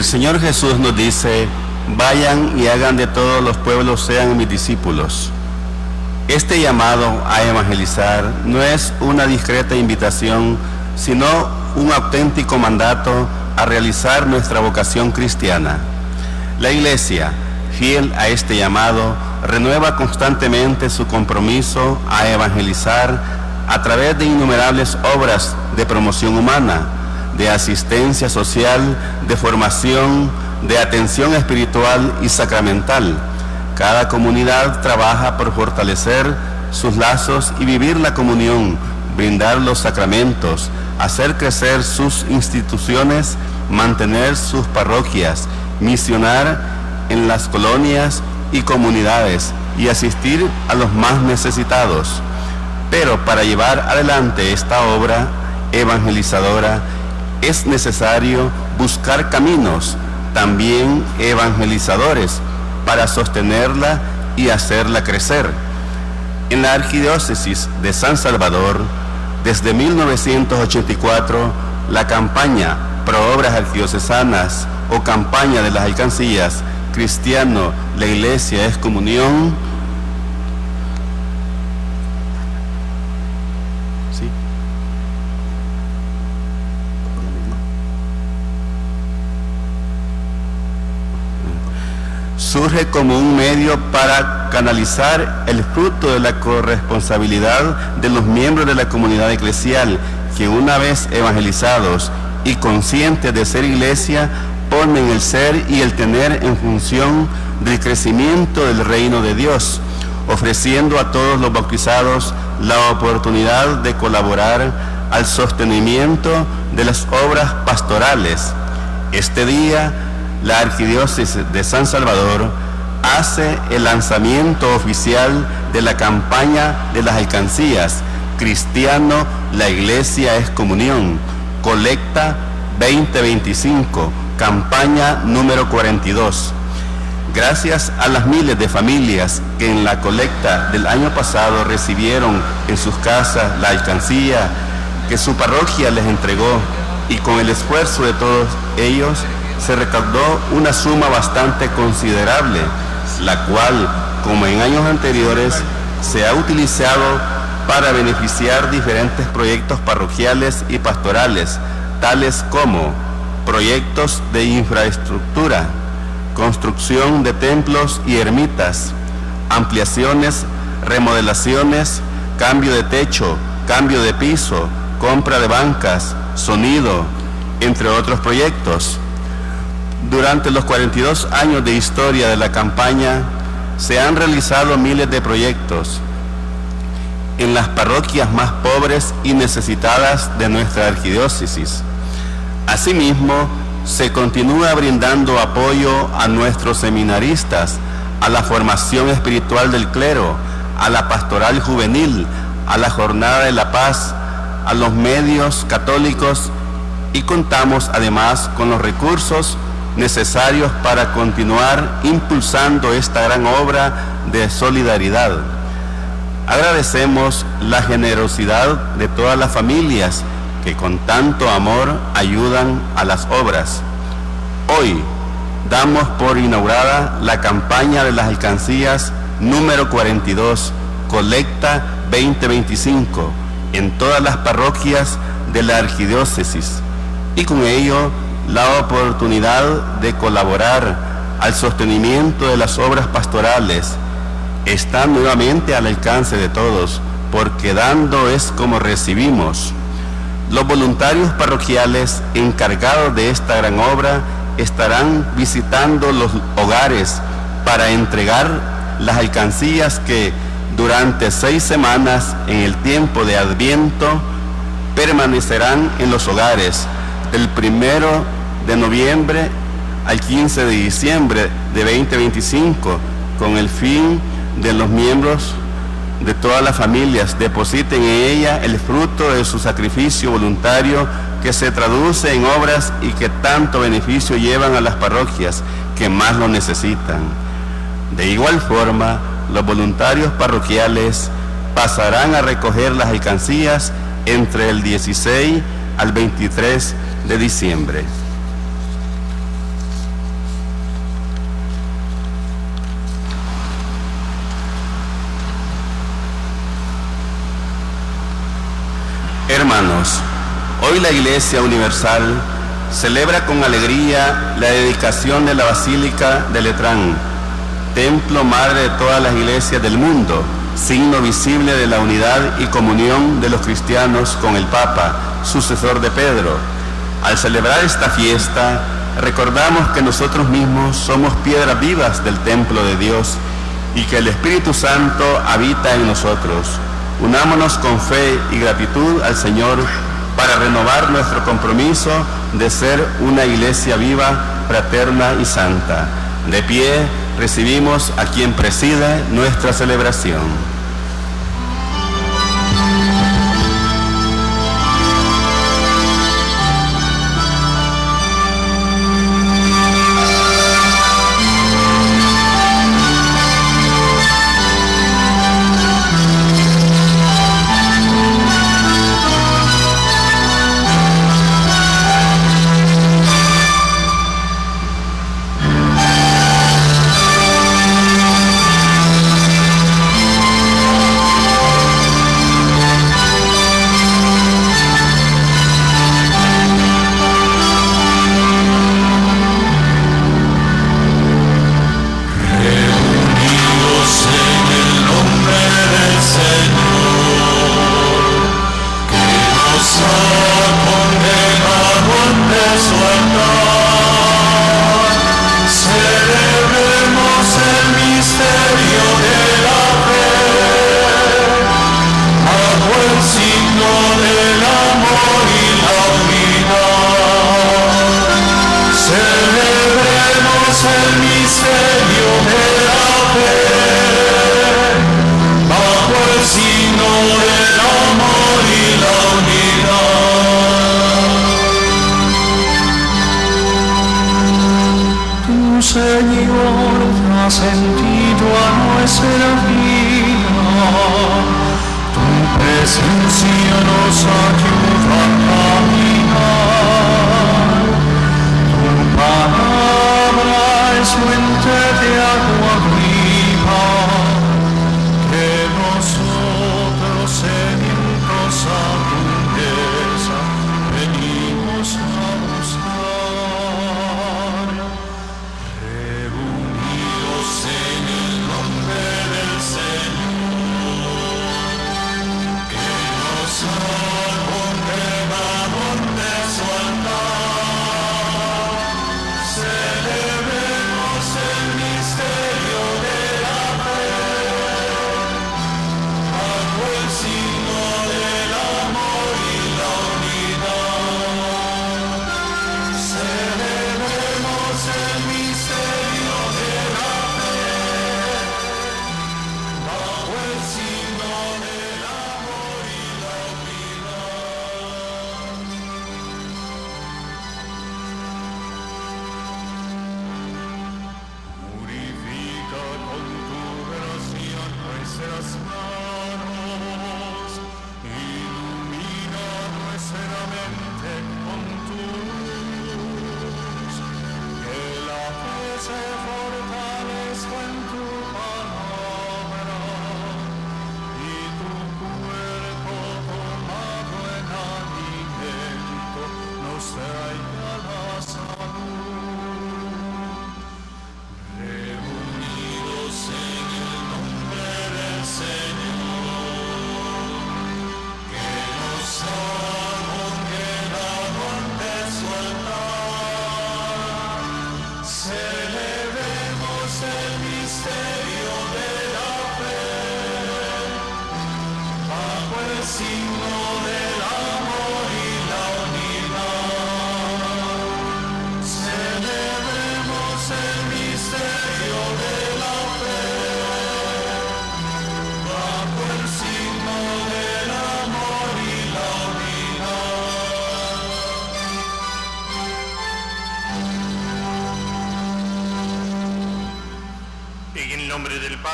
El Señor Jesús nos dice: vayan y hagan de todos los pueblos sean mis discípulos. Este llamado a evangelizar no es una discreta invitación, sino un auténtico mandato a realizar nuestra vocación cristiana. La Iglesia, fiel a este llamado, renueva constantemente su compromiso a evangelizar a través de innumerables obras de promoción humana, de asistencia social, de formación, de atención espiritual y sacramental. Cada comunidad trabaja por fortalecer sus lazos y vivir la comunión, brindar los sacramentos, hacer crecer sus instituciones, mantener sus parroquias, misionar en las colonias y comunidades y asistir a los más necesitados. Pero para llevar adelante esta obra evangelizadora es necesario buscar caminos, también evangelizadores, para sostenerla y hacerla crecer. En la Arquidiócesis de San Salvador, desde 1984, la campaña Pro Obras Arquidiocesanas o campaña de las alcancías Cristiano, la Iglesia es comunión, surge como un medio para canalizar el fruto de la corresponsabilidad de los miembros de la comunidad eclesial, que una vez evangelizados y conscientes de ser iglesia, ponen el ser y el tener en función del crecimiento del reino de Dios, ofreciendo a todos los bautizados la oportunidad de colaborar al sostenimiento de las obras pastorales. Este día, la Arquidiócesis de San Salvador hace el lanzamiento oficial de la campaña de las alcancías Cristiano, la Iglesia es comunión, colecta 2025, campaña número 42. Gracias a las miles de familias que en la colecta del año pasado recibieron en sus casas la alcancía que su parroquia les entregó, y con el esfuerzo de todos ellos se recaudó una suma bastante considerable, la cual, como en años anteriores, se ha utilizado para beneficiar diferentes proyectos parroquiales y pastorales, tales como proyectos de infraestructura, construcción de templos y ermitas, ampliaciones, remodelaciones, cambio de techo, cambio de piso, compra de bancas, sonido, entre otros proyectos. Durante los 42 años de historia de la campaña, se han realizado miles de proyectos en las parroquias más pobres y necesitadas de nuestra arquidiócesis. Asimismo, se continúa brindando apoyo a nuestros seminaristas, a la formación espiritual del clero, a la pastoral juvenil, a la Jornada de la Paz, a los medios católicos, y contamos además con los recursos necesarios para continuar impulsando esta gran obra de solidaridad. Agradecemos la generosidad de todas las familias que con tanto amor ayudan a las obras. Hoy damos por inaugurada la campaña de las alcancías número 42, colecta 2025, en todas las parroquias de la arquidiócesis, y con ello la oportunidad de colaborar al sostenimiento de las obras pastorales está nuevamente al alcance de todos, porque dando es como recibimos. Los voluntarios parroquiales encargados de esta gran obra estarán visitando los hogares para entregar las alcancías que durante 6 semanas en el tiempo de Adviento permanecerán en los hogares del 1 de noviembre al 15 de diciembre de 2025, con el fin de los miembros de todas las familias depositen en ella el fruto de su sacrificio voluntario, que se traduce en obras y que tanto beneficio llevan a las parroquias que más lo necesitan. De igual forma, los voluntarios parroquiales pasarán a recoger las alcancías entre el 16 al 23 de diciembre. hermanos, hoy la Iglesia Universal celebra con alegría la dedicación de la Basílica de Letrán, templo madre de todas las iglesias del mundo, signo visible de la unidad y comunión de los cristianos con el Papa, sucesor de Pedro. Al celebrar esta fiesta, recordamos que nosotros mismos somos piedras vivas del templo de Dios y que el Espíritu Santo habita en nosotros. Unámonos con fe y gratitud al Señor para renovar nuestro compromiso de ser una iglesia viva, fraterna y santa. De pie, recibimos a quien preside nuestra celebración.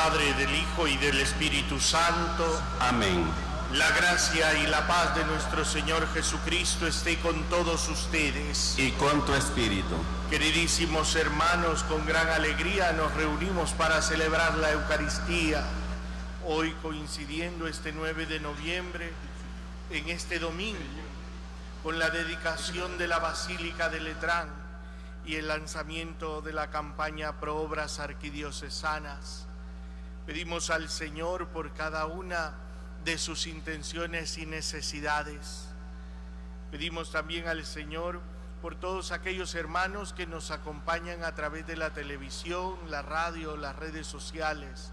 Padre, del Hijo y del Espíritu Santo. Amén. La gracia y la paz de nuestro Señor Jesucristo esté con todos ustedes. Y con tu espíritu. Queridísimos hermanos, con gran alegría nos reunimos para celebrar la Eucaristía. Hoy, coincidiendo este 9 de noviembre en este domingo, con la dedicación de la Basílica de Letrán y el lanzamiento de la campaña Pro Obras Arquidiocesanas. Pedimos al Señor por cada una de sus intenciones y necesidades. Pedimos también al Señor por todos aquellos hermanos que nos acompañan a través de la televisión, la radio, las redes sociales,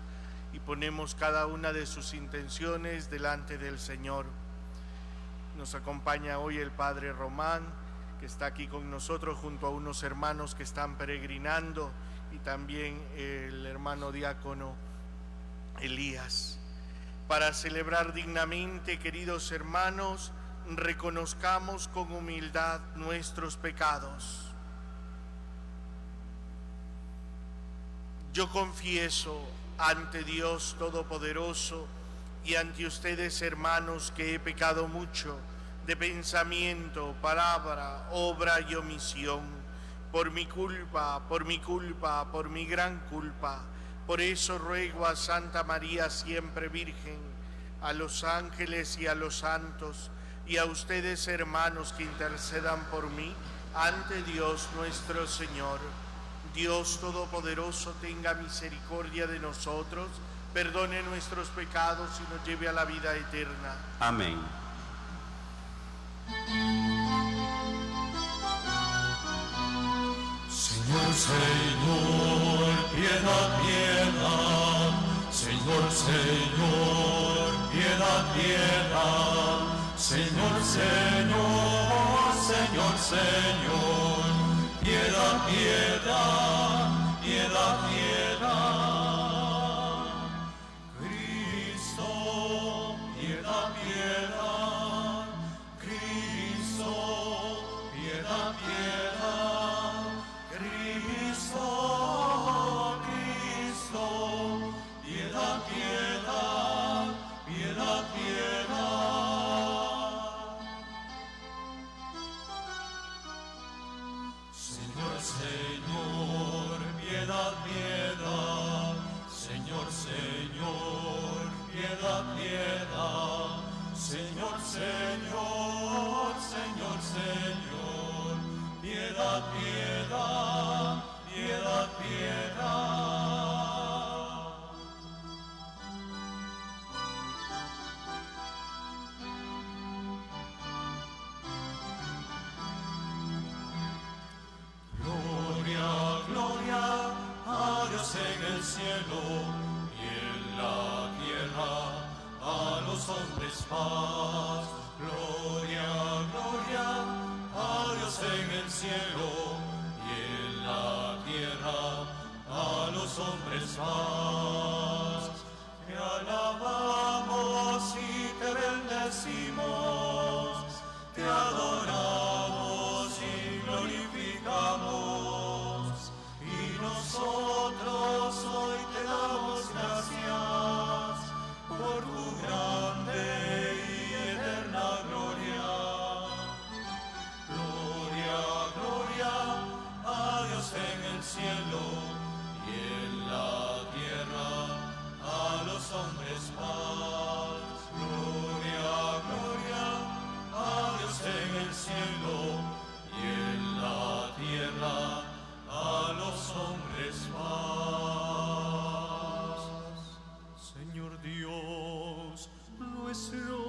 y ponemos cada una de sus intenciones delante del Señor. Nos acompaña hoy el Padre Román, que está aquí con nosotros junto a unos hermanos que están peregrinando, y también el hermano diácono Elías. Para celebrar dignamente, queridos hermanos, reconozcamos con humildad nuestros pecados. Yo confieso ante Dios Todopoderoso y ante ustedes, hermanos, que he pecado mucho de pensamiento, palabra, obra y omisión, por mi culpa, por mi gran culpa. Por eso ruego a Santa María siempre Virgen, a los ángeles y a los santos, y a ustedes, hermanos, que intercedan por mí ante Dios nuestro Señor. Dios Todopoderoso tenga misericordia de nosotros, perdone nuestros pecados y nos lleve a la vida eterna. Amén. Señor, Señor, piedad, piedad. Señor, Señor, piedad, piedad. Señor, Señor, Señor, Señor, piedad, piedad, piedad, piedad. Cristo, piedad, piedad. Cristo, piedad, piedad. Cristo, Cristo, piedad, piedad, piedad, piedad. Señor, Señor, piedad, piedad. Señor, Señor, piedad, piedad. Señor, Señor, Señor, Señor, piedad, piedad, piedad, piedad. Gloria, gloria a Dios en el cielo y en la tierra a los hombres paz. Gloria, gloria a Dios en el cielo y en la tierra a los hombres paz. Te alabamos y te bendecimos, te adoramos y glorificamos, y nosotros hoy te damos gracias por tu grande y eterna gloria. Gloria, gloria a Dios en el cielo y en la tierra a los hombres paz. Gloria, gloria a Dios en el cielo y en la tierra a los hombres paz. Señor Dios, nuestro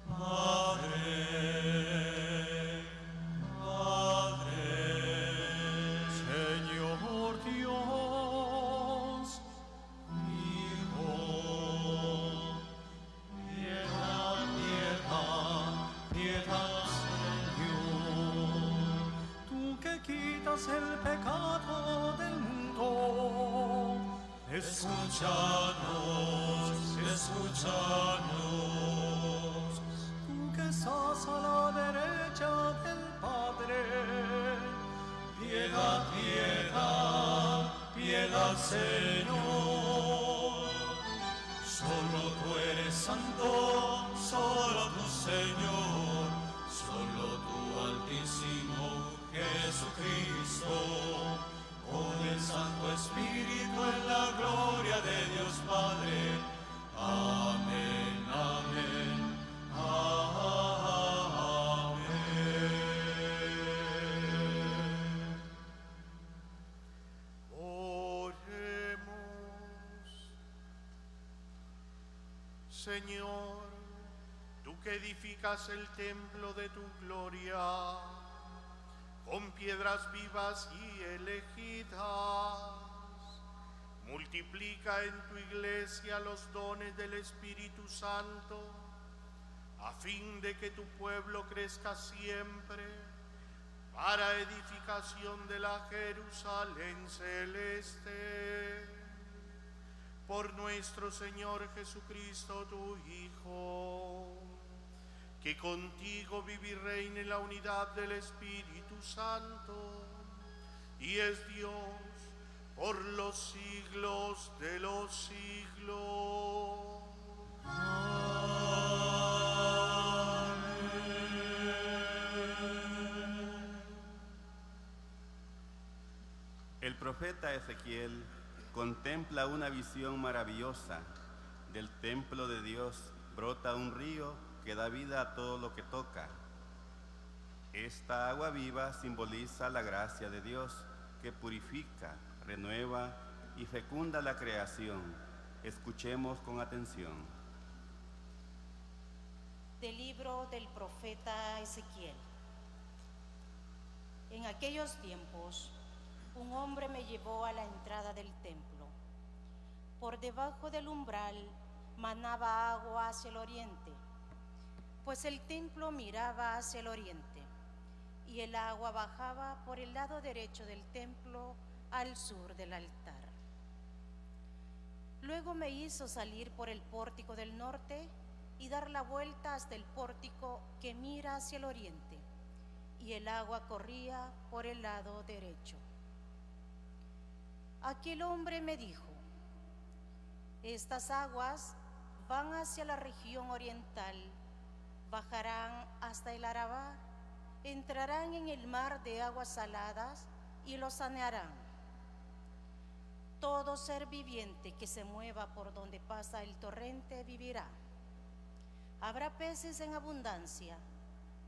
Padre, Señor Dios, Hijo, piedad, piedad, piedad, Señor. Tú que quitas el pecado del mundo, escúchanos, escúchanos. Tú que estás a la derecha del Padre, piedad, piedad, piedad, Señor. Solo tú eres santo, solo tú, Señor, solo tú, Altísimo Jesucristo, con el Santo Espíritu en la gloria de Dios Padre. Amén. Señor, tú que edificas el templo de tu gloria con piedras vivas y elegidas, multiplica en tu iglesia los dones del Espíritu Santo, a fin de que tu pueblo crezca siempre para edificación de la Jerusalén celeste. Por nuestro Señor Jesucristo, tu Hijo, que contigo vive y reina en la unidad del Espíritu Santo, y es Dios por los siglos de los siglos. El profeta Ezequiel contempla una visión maravillosa. Del templo de Dios brota un río que da vida a todo lo que toca. Esta agua viva simboliza la gracia de Dios, que purifica, renueva y fecunda la creación. Escuchemos con atención. Del libro del profeta Ezequiel. En aquellos tiempos, un hombre me llevó a la entrada del templo. Por debajo del umbral manaba agua hacia el oriente, pues el templo miraba hacia el oriente, y el agua bajaba por el lado derecho del templo al sur del altar. Luego me hizo salir por el pórtico del norte y dar la vuelta hasta el pórtico que mira hacia el oriente, y el agua corría por el lado derecho. Aquel hombre me dijo: estas aguas van hacia la región oriental, bajarán hasta el Arabá, entrarán en el mar de aguas saladas y lo sanearán. Todo ser viviente que se mueva por donde pasa el torrente vivirá. Habrá peces en abundancia,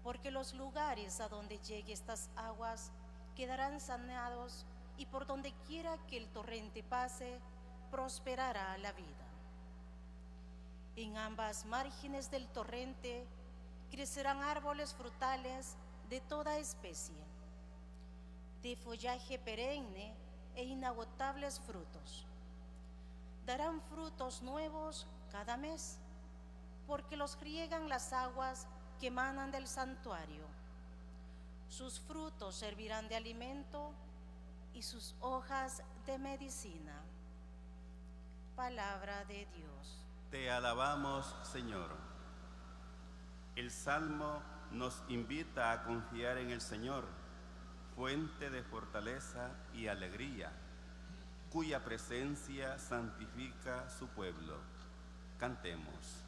porque los lugares a donde llegue estas aguas quedarán saneados, y por donde quiera que el torrente pase, prosperará la vida. En ambas márgenes del torrente crecerán árboles frutales de toda especie, de follaje perenne e inagotables frutos. Darán frutos nuevos cada mes, porque los riegan las aguas que emanan del santuario. Sus frutos servirán de alimento y sus hojas de medicina. Palabra de Dios. Te alabamos, Señor. El Salmo nos invita a confiar en el Señor, fuente de fortaleza y alegría, cuya presencia santifica su pueblo. Cantemos.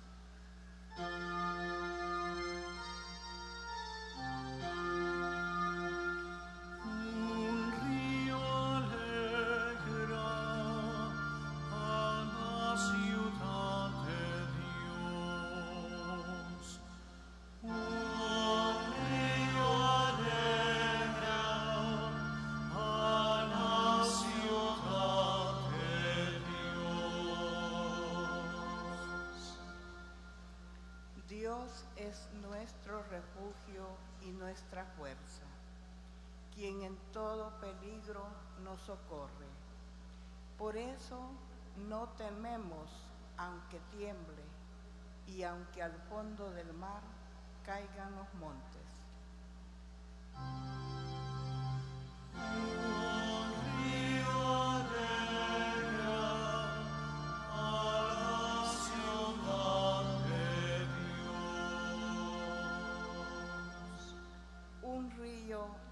Dios es nuestro refugio y nuestra fuerza, quien en todo peligro nos socorre. Por eso no tememos, aunque tiemble, y aunque al fondo del mar caigan los montes.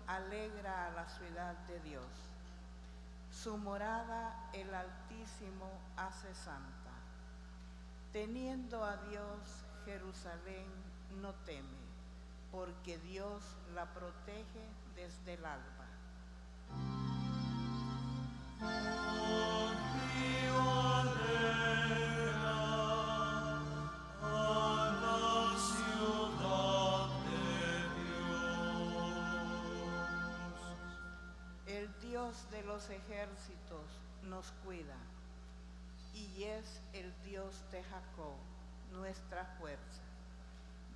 Alegra a la ciudad de Dios. Su morada el Altísimo hace santa. Teniendo a Dios, Jerusalén no teme, porque Dios la protege desde el alba. Dios de los ejércitos nos cuida, y es el Dios de Jacob, nuestra fuerza.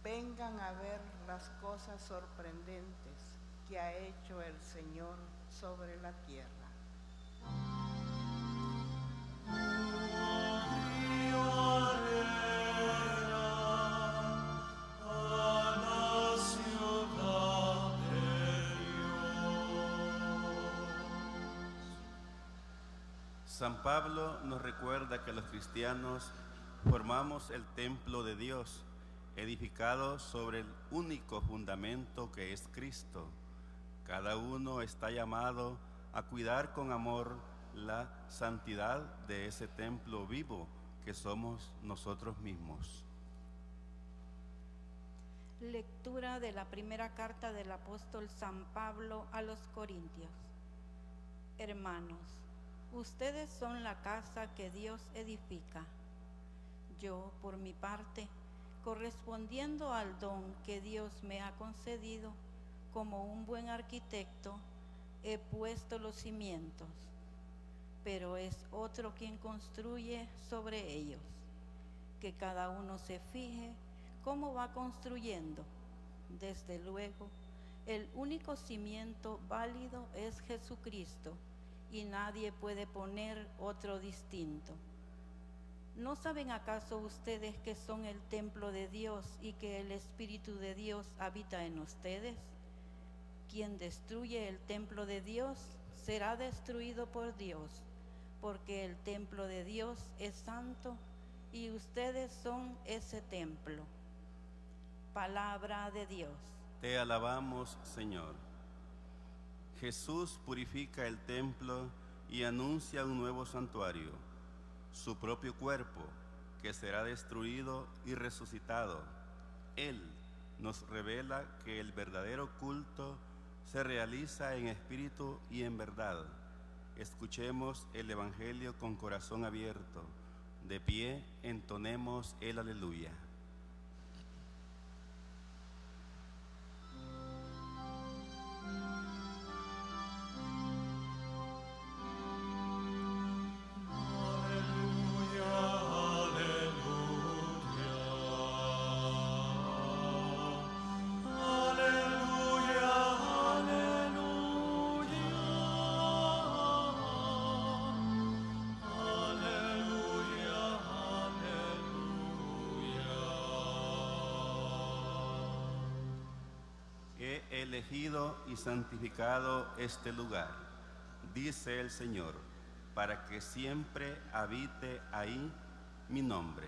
Vengan a ver las cosas sorprendentes que ha hecho el Señor sobre la tierra. San Pablo nos recuerda que los cristianos formamos el templo de Dios, edificado sobre el único fundamento que es Cristo. Cada uno está llamado a cuidar con amor la santidad de ese templo vivo que somos nosotros mismos. Lectura de la primera carta del apóstol San Pablo a los Corintios. Hermanos, ustedes son la casa que Dios edifica. Yo, por mi parte, correspondiendo al don que Dios me ha concedido, como un buen arquitecto, he puesto los cimientos, pero es otro quien construye sobre ellos. Que cada uno se fije cómo va construyendo. Desde luego, el único cimiento válido es Jesucristo, y nadie puede poner otro distinto. ¿No saben acaso ustedes que son el templo de Dios y que el Espíritu de Dios habita en ustedes? Quien destruye el templo de Dios será destruido por Dios, porque el templo de Dios es santo y ustedes son ese templo. Palabra de Dios. Te alabamos, Señor. Jesús purifica el templo y anuncia un nuevo santuario, su propio cuerpo, que será destruido y resucitado. Él nos revela que el verdadero culto se realiza en espíritu y en verdad. Escuchemos el Evangelio con corazón abierto. De pie, entonemos el aleluya. He elegido y santificado este lugar, dice el Señor, para que siempre habite ahí mi nombre.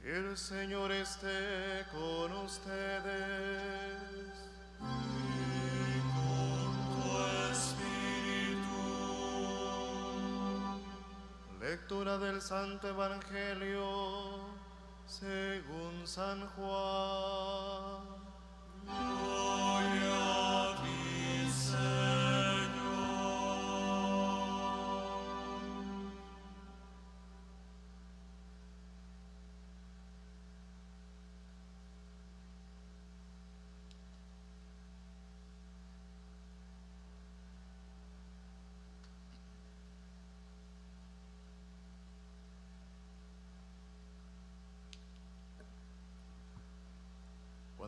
El Señor esté con ustedes. Y con tu espíritu. Lectura del Santo Evangelio según San Juan. Gloria a ti, Señor.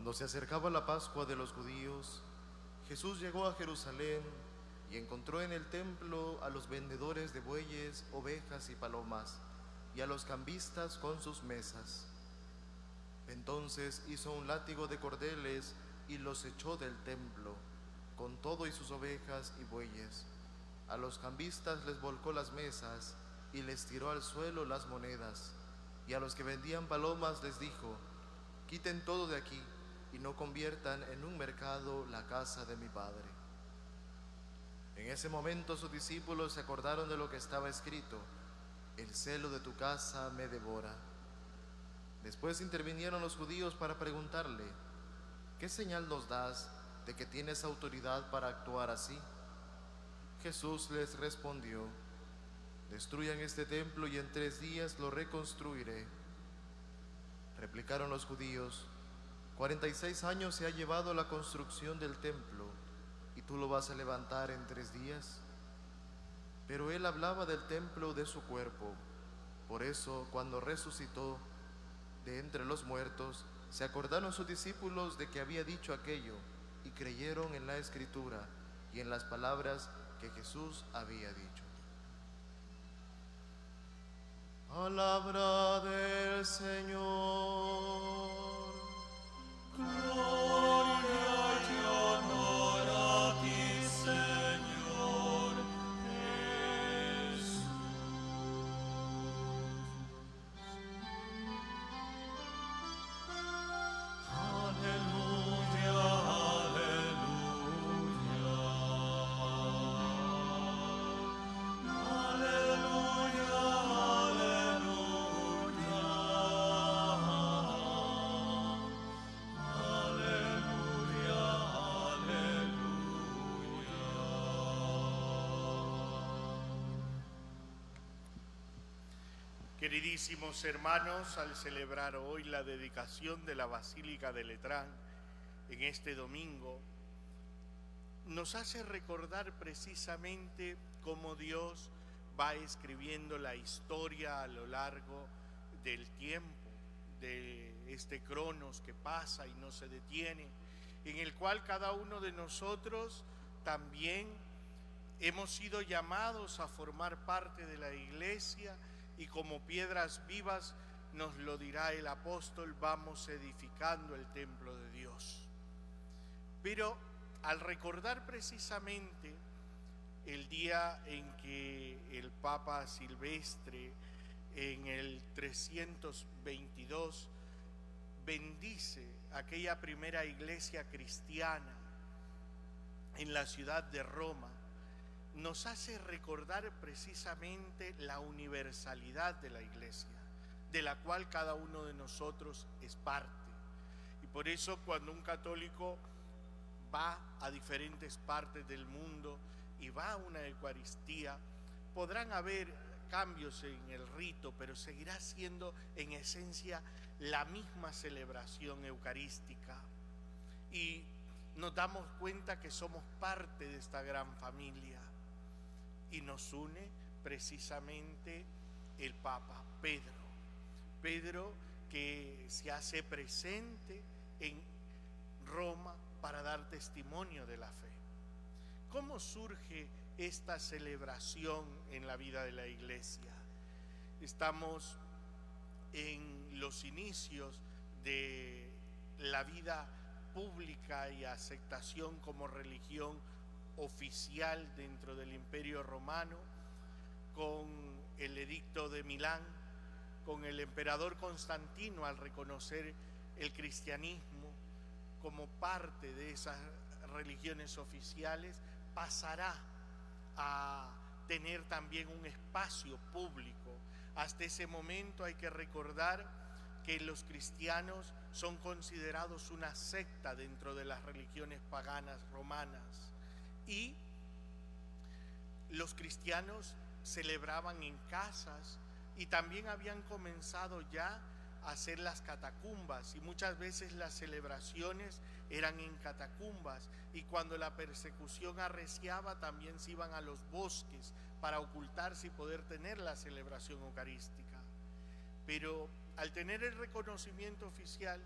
Cuando se acercaba la Pascua de los judíos, Jesús llegó a Jerusalén y encontró en el templo a los vendedores de bueyes, ovejas y palomas, y a los cambistas con sus mesas. Entonces hizo un látigo de cordeles y los echó del templo, con todo y sus ovejas y bueyes. A los cambistas les volcó las mesas y les tiró al suelo las monedas. Y a los que vendían palomas les dijo: quiten todo de aquí y no conviertan en un mercado la casa de mi Padre. En ese momento sus discípulos se acordaron de lo que estaba escrito: el celo de tu casa me devora. Después intervinieron los judíos para preguntarle: ¿qué señal nos das de que tienes autoridad para actuar así? Jesús les respondió: destruyan este templo y en 3 días lo reconstruiré. Replicaron los judíos: 46 años se ha llevado la construcción del templo, ¿y tú lo vas a levantar en 3 días? Pero él hablaba del templo de su cuerpo. Por eso, cuando resucitó de entre los muertos, se acordaron sus discípulos de que había dicho aquello y creyeron en la Escritura y en las palabras que Jesús había dicho. Palabra del Señor. Gloria y honor a ti, Señor Jesús. Aleluya, aleluya. Queridísimos hermanos, al celebrar hoy la dedicación de la Basílica de Letrán, en este domingo, nos hace recordar precisamente cómo Dios va escribiendo la historia a lo largo del tiempo, de este cronos que pasa y no se detiene, en el cual cada uno de nosotros también hemos sido llamados a formar parte de la Iglesia, y como piedras vivas, nos lo dirá el apóstol, vamos edificando el templo de Dios. Pero al recordar precisamente el día en que el Papa Silvestre, en el 322, bendice aquella primera iglesia cristiana en la ciudad de Roma, nos hace recordar precisamente la universalidad de la Iglesia, de la cual cada uno de nosotros es parte. Y por eso cuando un católico va a diferentes partes del mundo y va a una Eucaristía, podrán haber cambios en el rito, pero seguirá siendo en esencia la misma celebración eucarística. Y nos damos cuenta que somos parte de esta gran familia. Y nos une precisamente el Papa Pedro. Pedro que se hace presente en Roma para dar testimonio de la fe. ¿Cómo surge esta celebración en la vida de la Iglesia? Estamos en los inicios de la vida pública y aceptación como religión oficial dentro del Imperio Romano, con el Edicto de Milán, con el emperador Constantino al reconocer el cristianismo como parte de esas religiones oficiales, pasará a tener también un espacio público. Hasta ese momento hay que recordar que los cristianos son considerados una secta dentro de las religiones paganas romanas. Y los cristianos celebraban en casas y también habían comenzado ya a hacer las catacumbas, y muchas veces las celebraciones eran en catacumbas, y cuando la persecución arreciaba también se iban a los bosques para ocultarse y poder tener la celebración eucarística. Pero al tener el reconocimiento oficial,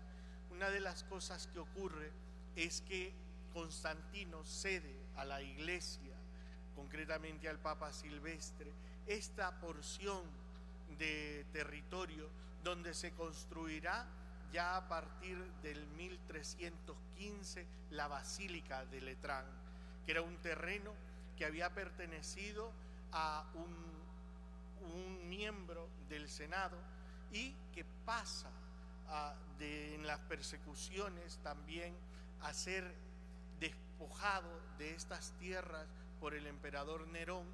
una de las cosas que ocurre es que Constantino cede a la Iglesia, concretamente al Papa Silvestre, esta porción de territorio donde se construirá ya a partir del 1315 la Basílica de Letrán, que era un terreno que había pertenecido a un miembro del Senado y que pasa en las persecuciones también a ser despojado de estas tierras por el emperador Nerón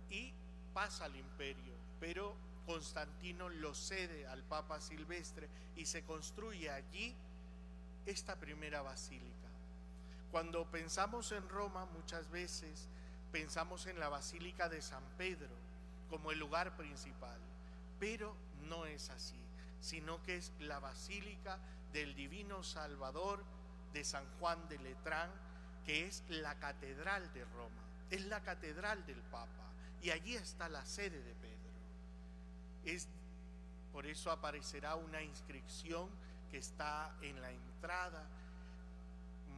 y pasa al imperio, pero Constantino lo cede al Papa Silvestre y se construye allí esta primera basílica. Cuando pensamos en Roma, muchas veces pensamos en la Basílica de San Pedro como el lugar principal, pero no es así, sino que es la Basílica del Divino Salvador de San Juan de Letrán, que es la catedral de Roma, es la catedral del Papa, y allí está la sede de Pedro. Por eso aparecerá una inscripción que está en la entrada: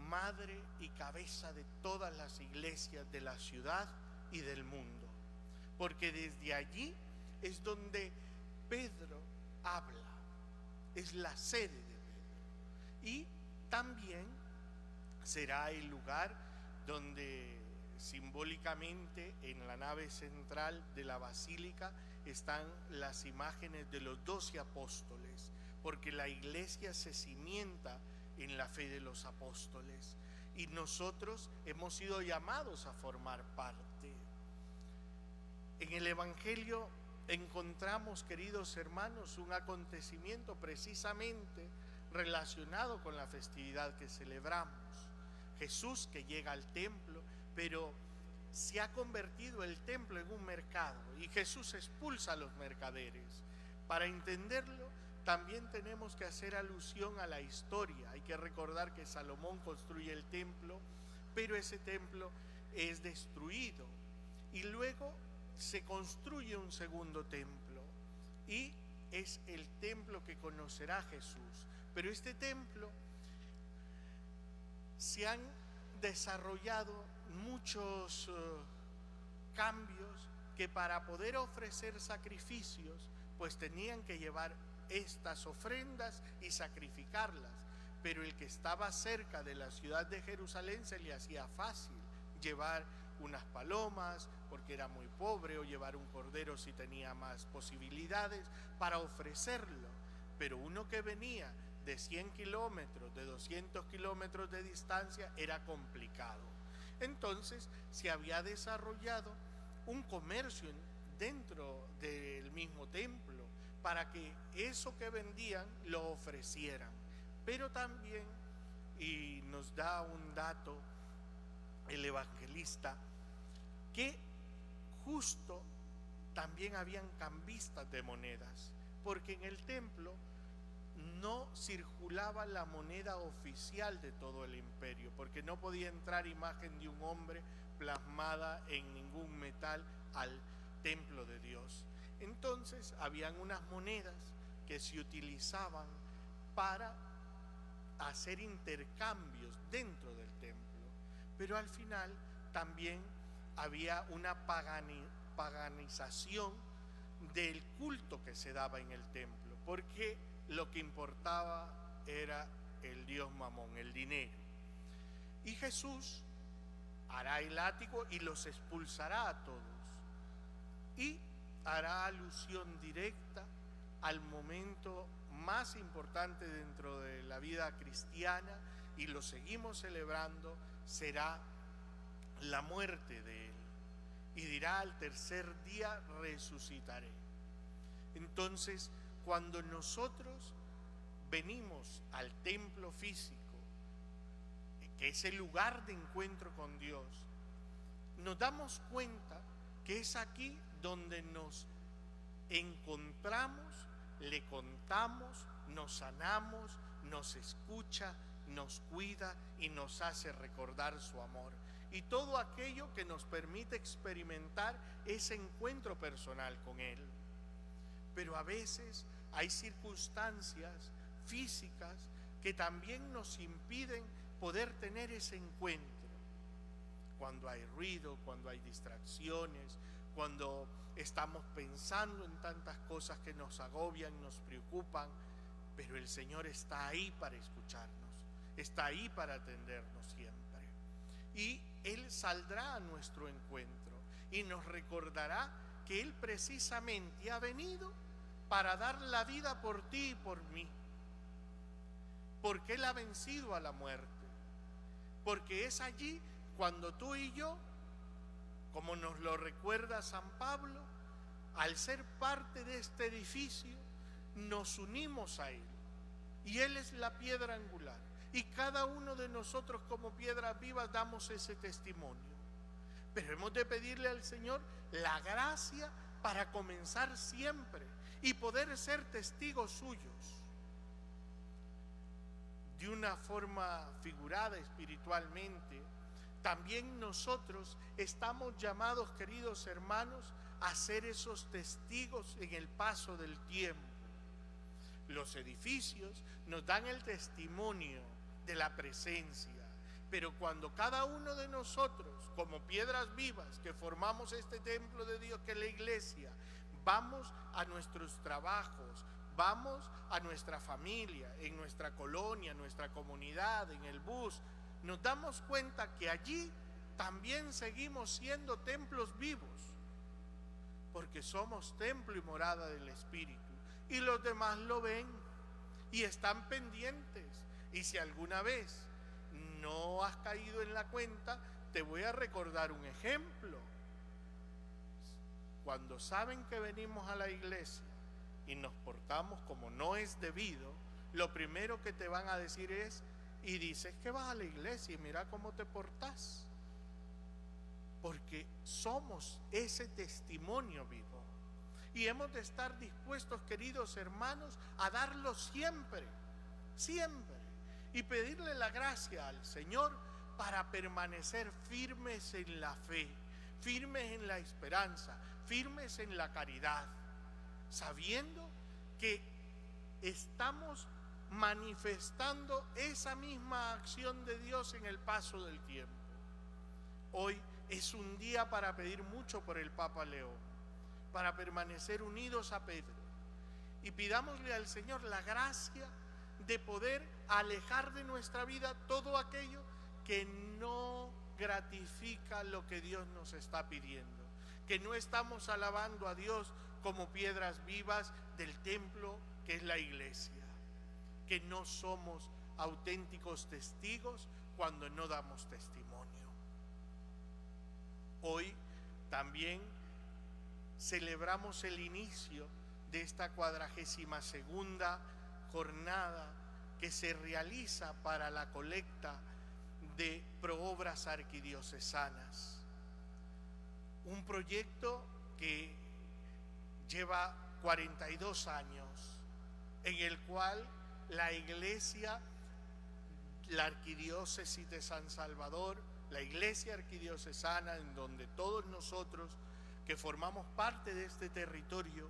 madre y cabeza de todas las iglesias de la ciudad y del mundo, porque desde allí es donde Pedro habla, es la sede de Pedro, y también será el lugar donde simbólicamente en la nave central de la basílica están las imágenes de los 12 apóstoles, porque la iglesia se cimienta en la fe de los apóstoles y nosotros hemos sido llamados a formar parte. En el Evangelio encontramos, queridos hermanos, un acontecimiento precisamente relacionado con la festividad que celebramos. Jesús que llega al templo, pero se ha convertido el templo en un mercado y Jesús expulsa a los mercaderes. Para entenderlo, también tenemos que hacer alusión a la historia. Hay que recordar que Salomón construye el templo, pero ese templo es destruido y luego se construye un segundo templo y es el templo que conocerá Jesús. Pero este templo se han desarrollado muchos cambios que para poder ofrecer sacrificios pues tenían que llevar estas ofrendas y sacrificarlas, pero el que estaba cerca de la ciudad de Jerusalén se le hacía fácil llevar unas palomas porque era muy pobre, o llevar un cordero si tenía más posibilidades para ofrecerlo, pero uno que venía de 100 kilómetros, de 200 kilómetros de distancia, era complicado. Entonces se había desarrollado un comercio dentro del mismo templo para que eso que vendían lo ofrecieran. Pero también, y nos da un dato el evangelista, que justo también habían cambistas de monedas, porque en el templo no circulaba la moneda oficial de todo el imperio, porque no podía entrar imagen de un hombre plasmada en ningún metal al templo de Dios. Entonces habían unas monedas que se utilizaban para hacer intercambios dentro del templo, pero al final también había una paganización del culto que se daba en el templo, porque lo que importaba era el dios Mamón, el dinero. Y Jesús hará el látigo y los expulsará a todos. Y hará alusión directa al momento más importante dentro de la vida cristiana, y lo seguimos celebrando, será la muerte de él. Y dirá: al tercer día resucitaré. Entonces, cuando nosotros venimos al templo físico, que es el lugar de encuentro con Dios, nos damos cuenta que es aquí donde nos encontramos, le contamos, nos sanamos, nos escucha, nos cuida y nos hace recordar su amor. Y todo aquello que nos permite experimentar ese encuentro personal con Él. Pero a veces hay circunstancias físicas que también nos impiden poder tener ese encuentro. Cuando hay ruido, cuando hay distracciones, cuando estamos pensando en tantas cosas que nos agobian, nos preocupan, pero el Señor está ahí para escucharnos, está ahí para atendernos siempre. Y Él saldrá a nuestro encuentro y nos recordará que Él precisamente ha venido para dar la vida por ti y por mí, porque Él ha vencido a la muerte, porque es allí cuando tú y yo, como nos lo recuerda San Pablo, al ser parte de este edificio, nos unimos a Él. Y Él es la piedra angular. Y cada uno de nosotros como piedras vivas damos ese testimonio. Pero hemos de pedirle al Señor la gracia para comenzar siempre y poder ser testigos suyos. De una forma figurada espiritualmente, también nosotros estamos llamados, queridos hermanos, a ser esos testigos en el paso del tiempo. Los edificios nos dan el testimonio de la presencia, pero cuando cada uno de nosotros, como piedras vivas que formamos este templo de Dios que es la iglesia, vamos a nuestros trabajos, vamos a nuestra familia, en nuestra colonia, en nuestra comunidad, en el bus, nos damos cuenta que allí también seguimos siendo templos vivos, porque somos templo y morada del Espíritu, y los demás lo ven y están pendientes. Y si alguna vez no has caído en la cuenta, te voy a recordar un ejemplo. Cuando saben que venimos a la iglesia y nos portamos como no es debido, lo primero que te van a decir es: y dices que vas a la iglesia y mira cómo te portás. Porque somos ese testimonio vivo. Y hemos de estar dispuestos, queridos hermanos, a darlo siempre, siempre. Y pedirle la gracia al Señor para permanecer firmes en la fe, firmes en la esperanza, firmes en la caridad, sabiendo que estamos manifestando esa misma acción de Dios en el paso del tiempo. Hoy es un día para pedir mucho por el Papa León, para permanecer unidos a Pedro, y pidámosle al Señor la gracia de poder alejar de nuestra vida todo aquello que no gratifica lo que Dios nos está pidiendo, que no estamos alabando a Dios como piedras vivas del templo que es la iglesia, que no somos auténticos testigos cuando no damos testimonio. Hoy también celebramos el inicio de esta 42ª jornada que se realiza para la colecta de proobras arquidiocesanas. Un proyecto que lleva 42 años, en el cual la Iglesia, la Arquidiócesis de San Salvador, la Iglesia Arquidiocesana, en donde todos nosotros que formamos parte de este territorio,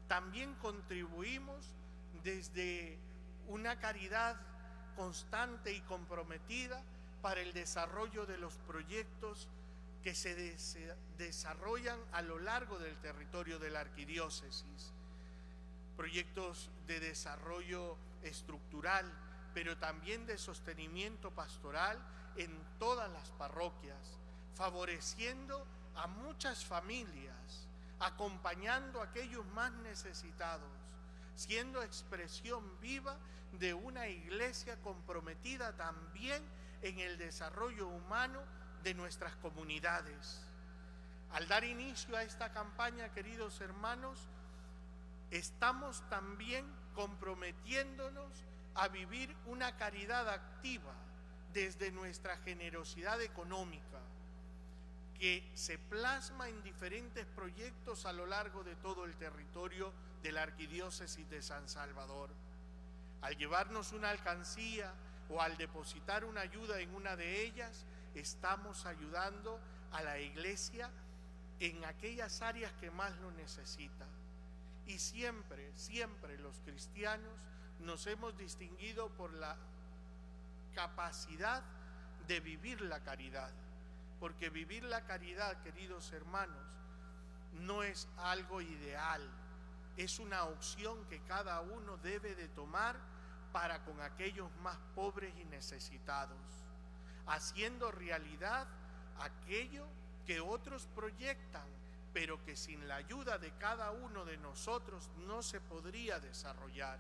también contribuimos desde una caridad constante y comprometida para el desarrollo de los proyectos que se desarrollan a lo largo del territorio de la arquidiócesis. Proyectos de desarrollo estructural, pero también de sostenimiento pastoral en todas las parroquias, favoreciendo a muchas familias, acompañando a aquellos más necesitados, siendo expresión viva de una iglesia comprometida también en el desarrollo humano de nuestras comunidades. Al dar inicio a esta campaña, queridos hermanos, estamos también comprometiéndonos a vivir una caridad activa desde nuestra generosidad económica, que se plasma en diferentes proyectos a lo largo de todo el territorio de la Arquidiócesis de San Salvador. Al llevarnos una alcancía o al depositar una ayuda en una de ellas, estamos ayudando a la Iglesia en aquellas áreas que más lo necesita. Y siempre, siempre los cristianos nos hemos distinguido por la capacidad de vivir la caridad. Porque vivir la caridad, queridos hermanos, no es algo ideal, es una opción que cada uno debe de tomar para con aquellos más pobres y necesitados, haciendo realidad aquello que otros proyectan, pero que sin la ayuda de cada uno de nosotros no se podría desarrollar.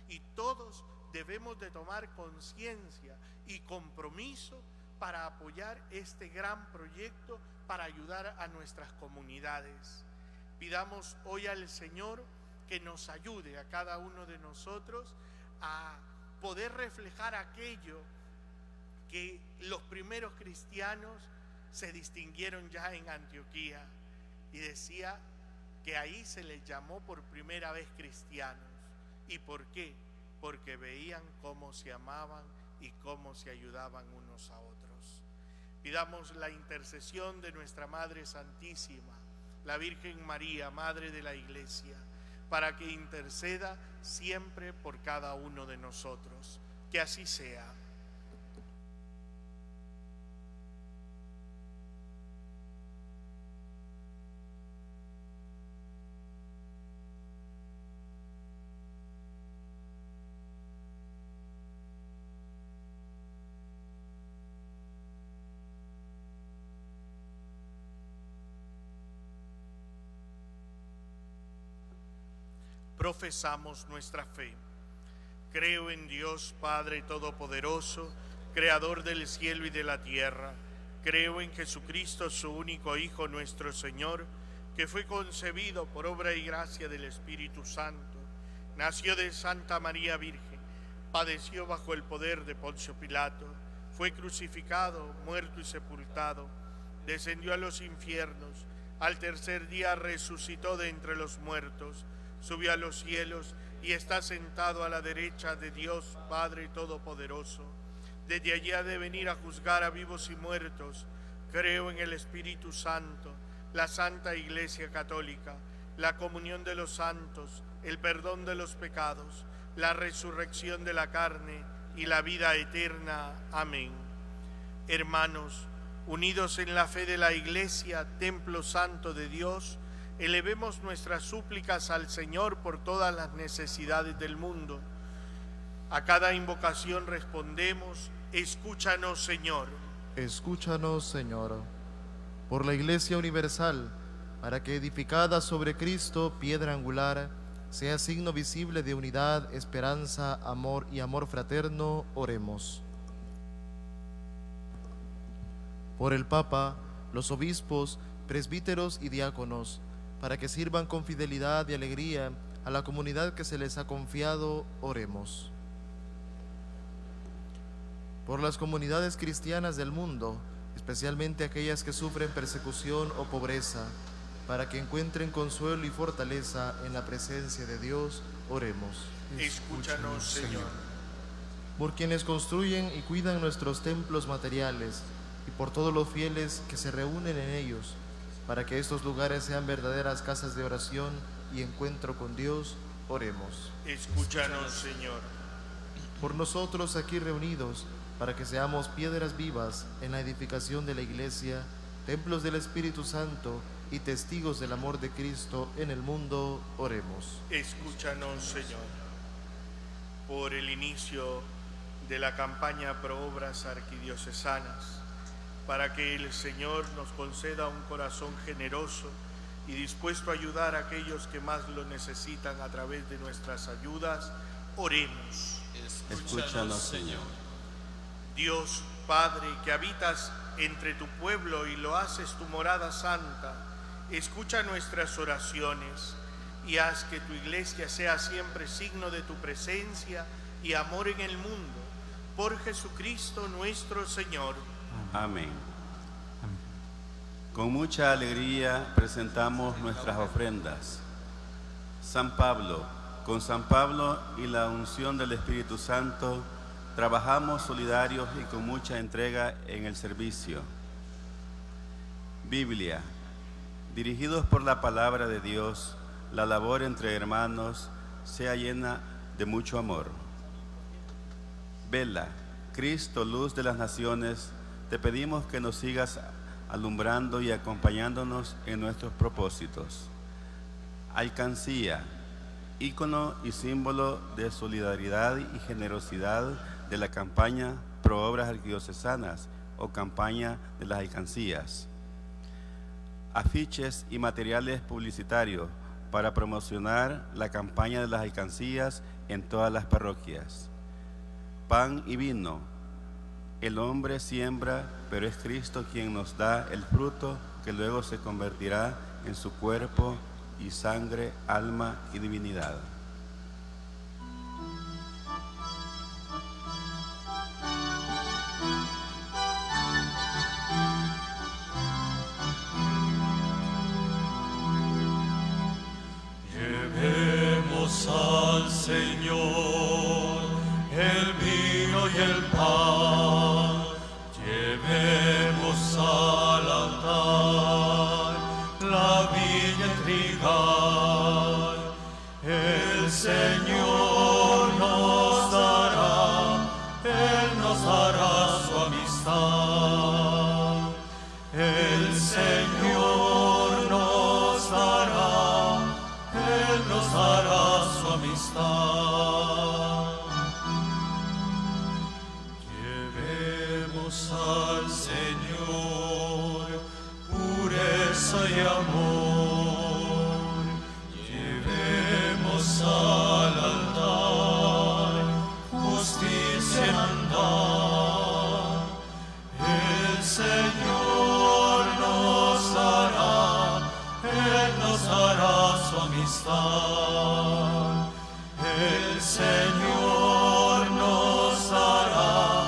Y todos debemos de tomar conciencia y compromiso para apoyar este gran proyecto, para ayudar a nuestras comunidades. Pidamos hoy al Señor que nos ayude a cada uno de nosotros a poder reflejar aquello que los primeros cristianos se distinguieron ya en Antioquía, y decía que ahí se les llamó por primera vez cristianos. ¿Y por qué? Porque veían cómo se amaban y cómo se ayudaban unos a otros. Pidamos la intercesión de nuestra Madre Santísima, la Virgen María, Madre de la Iglesia, para que interceda siempre por cada uno de nosotros. Que así sea. Profesamos nuestra fe. Creo en Dios Padre Todopoderoso, Creador del cielo y de la tierra. Creo en Jesucristo, su único Hijo, nuestro Señor, que fue concebido por obra y gracia del Espíritu Santo. Nació de Santa María Virgen, padeció bajo el poder de Poncio Pilato, fue crucificado, muerto y sepultado, descendió a los infiernos, al tercer día resucitó de entre los muertos, subió a los cielos y está sentado a la derecha de Dios Padre Todopoderoso. Desde allí ha de venir a juzgar a vivos y muertos. Creo en el Espíritu Santo, la Santa Iglesia Católica, la comunión de los santos, el perdón de los pecados, la resurrección de la carne y la vida eterna. Amén. Hermanos, unidos en la fe de la Iglesia, templo santo de Dios, elevemos nuestras súplicas al Señor por todas las necesidades del mundo. A cada invocación respondemos: escúchanos, Señor. Escúchanos, Señor. Por la Iglesia Universal, para que edificada sobre Cristo, piedra angular, sea signo visible de unidad, esperanza, amor y amor fraterno, oremos. Por el Papa, los obispos, presbíteros y diáconos, para que sirvan con fidelidad y alegría a la comunidad que se les ha confiado, oremos. Por las comunidades cristianas del mundo, especialmente aquellas que sufren persecución o pobreza, para que encuentren consuelo y fortaleza en la presencia de Dios, oremos. Escúchanos, Señor. Por quienes construyen y cuidan nuestros templos materiales, y por todos los fieles que se reúnen en ellos, para que estos lugares sean verdaderas casas de oración y encuentro con Dios, oremos. Escúchanos, Señor. Por nosotros aquí reunidos, para que seamos piedras vivas en la edificación de la Iglesia, templos del Espíritu Santo y testigos del amor de Cristo en el mundo, oremos. Escúchanos, Señor. Por el inicio de la campaña Pro Obras Arquidiocesanas, para que el Señor nos conceda un corazón generoso y dispuesto a ayudar a aquellos que más lo necesitan a través de nuestras ayudas, oremos. Escúchanos, Señor. Dios Padre, que habitas entre tu pueblo y lo haces tu morada santa, escucha nuestras oraciones y haz que tu Iglesia sea siempre signo de tu presencia y amor en el mundo. Por Jesucristo nuestro Señor. Amén. Con mucha alegría presentamos nuestras ofrendas. Con San Pablo y la unción del Espíritu Santo, trabajamos solidarios y con mucha entrega en el servicio. Biblia. Dirigidos por la palabra de Dios, la labor entre hermanos sea llena de mucho amor. Vela. Cristo, luz de las naciones, te pedimos que nos sigas alumbrando y acompañándonos en nuestros propósitos. Alcancía, ícono y símbolo de solidaridad y generosidad de la campaña Pro Obras Arquidiocesanas o campaña de las alcancías. Afiches y materiales publicitarios para promocionar la campaña de las alcancías en todas las parroquias. Pan y vino. El hombre siembra, pero es Cristo quien nos da el fruto que luego se convertirá en su cuerpo y sangre, alma y divinidad. Llevemos al Señor el vino y el pan, llevemos al altar la viña y trigal. El Señor nos dará, Él nos dará su amistad. El Señor nos dará, Él nos dará su amistad. Llevemos al Señor pureza y amor, llevemos al altar justicia y bondad. El Señor nos dará, Él nos dará su amistad. El Señor nos dará,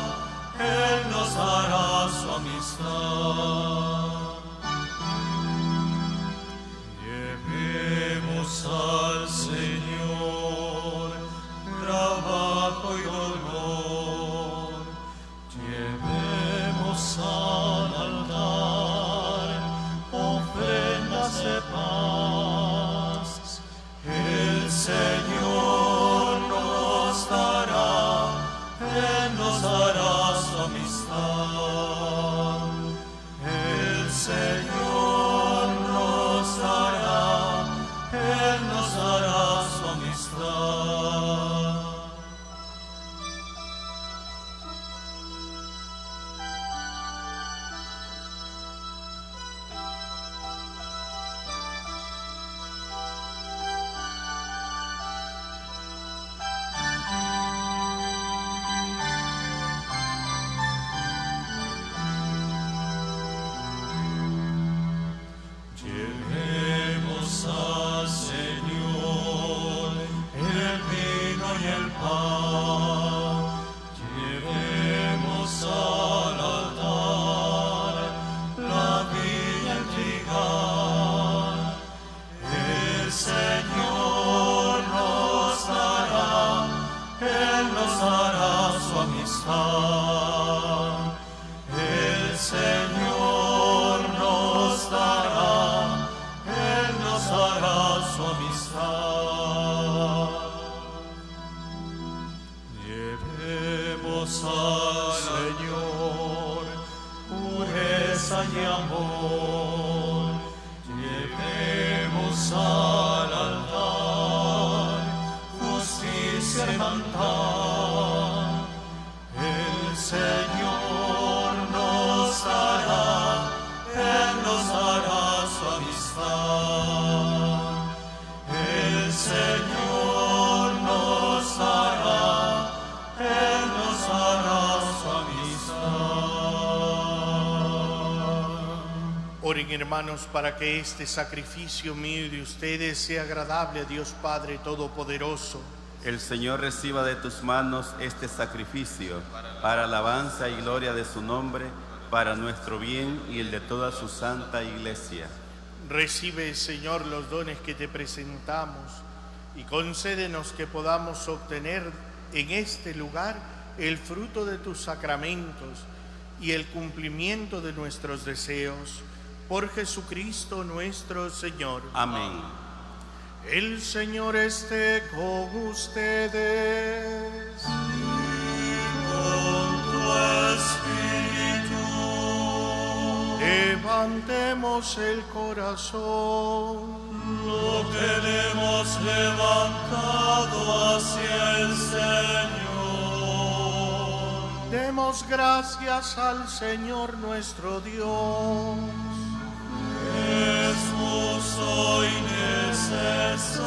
Él nos dará su amistad. Llevemos al Señor trabajo y dolor, llevemos al altar ofrendas de paz. El Señor nos dará, Él nos dará su amistad. El Señor nos dará, Él nos dará su amistad. Llevemos al Señor el vino y el pan, llevemos al altar la viña y el trigal. El Señor nos dará, Él nos dará su amistad. El Señor nos dará, Él nos dará su amistad. Llevemos al Señor pureza y amor, llevemos al altar justicia y hermandad. El Señor nos dará, Él nos dará su amistad. El Señor nos dará, Él nos dará su amistad. Oren, hermanos, para que este sacrificio mío y de ustedes sea agradable a Dios Padre Todopoderoso. El Señor reciba de tus manos este sacrificio para alabanza y gloria de su nombre, para nuestro bien y el de toda su santa Iglesia. Recibe, Señor, los dones que te presentamos y concédenos que podamos obtener en este lugar el fruto de tus sacramentos y el cumplimiento de nuestros deseos. Por Jesucristo nuestro Señor. Amén. El Señor esté con ustedes. Con tu Levantemos el corazón. Lo tenemos levantado hacia el Señor. Demos gracias al Señor nuestro Dios. Es justo y necesario.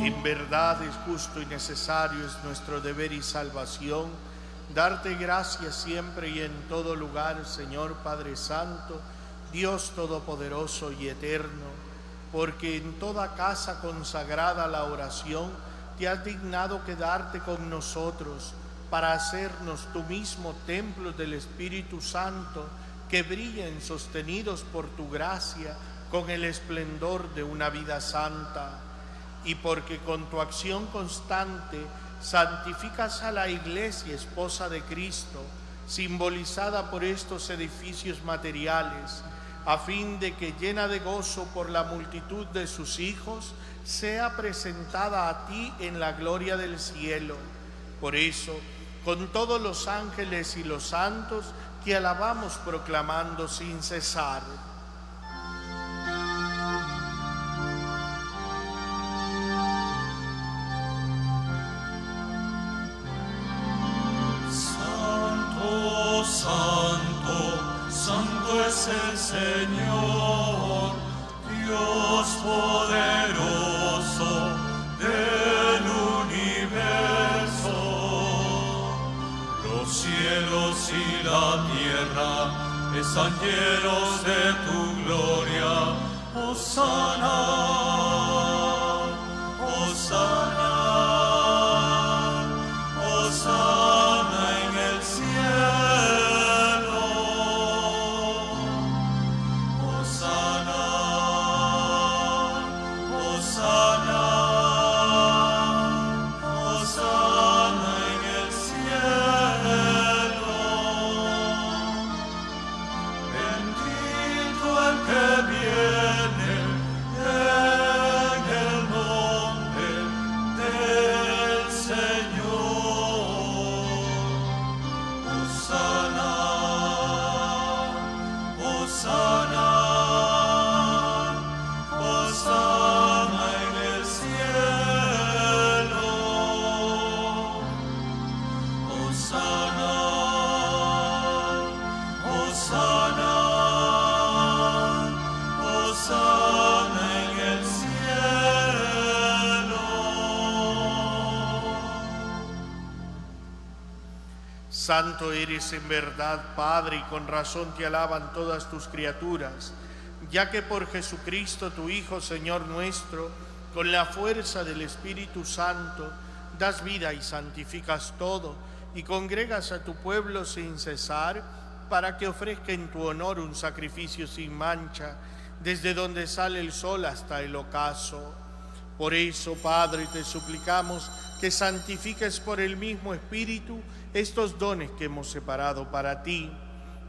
En verdad es justo y necesario, es nuestro deber y salvación, darte gracias siempre y en todo lugar, Señor Padre Santo, Dios Todopoderoso y Eterno, porque en toda casa consagrada a la oración te has dignado quedarte con nosotros para hacernos tu mismo templo del Espíritu Santo, que brillen sostenidos por tu gracia con el esplendor de una vida santa. Y porque con tu acción constante santificas a la Iglesia, esposa de Cristo, simbolizada por estos edificios materiales, a fin de que, llena de gozo por la multitud de sus hijos, sea presentada a ti en la gloria del cielo. Por eso, con todos los ángeles y los santos, te alabamos proclamando sin cesar: Santo, santo, santo es el Señor, Dios poderoso del universo. Los cielos y la tierra están llenos de tu gloria. Hosana, Hosana, Hosana en el cielo. Hosana, Hosana, Hosana en el cielo. Bendito el que viene en el nombre del Señor. Hosana, Hosana, Hosana en el cielo. Hosana, Hosana, Hosana en el cielo. Santo eres en verdad, Padre, y con razón te alaban todas tus criaturas, ya que por Jesucristo, tu Hijo, Señor nuestro, con la fuerza del Espíritu Santo, das vida y santificas todo, y congregas a tu pueblo sin cesar, para que ofrezca en tu honor un sacrificio sin mancha, desde donde sale el sol hasta el ocaso. Por eso, Padre, te suplicamos que santifiques por el mismo Espíritu estos dones que hemos separado para ti,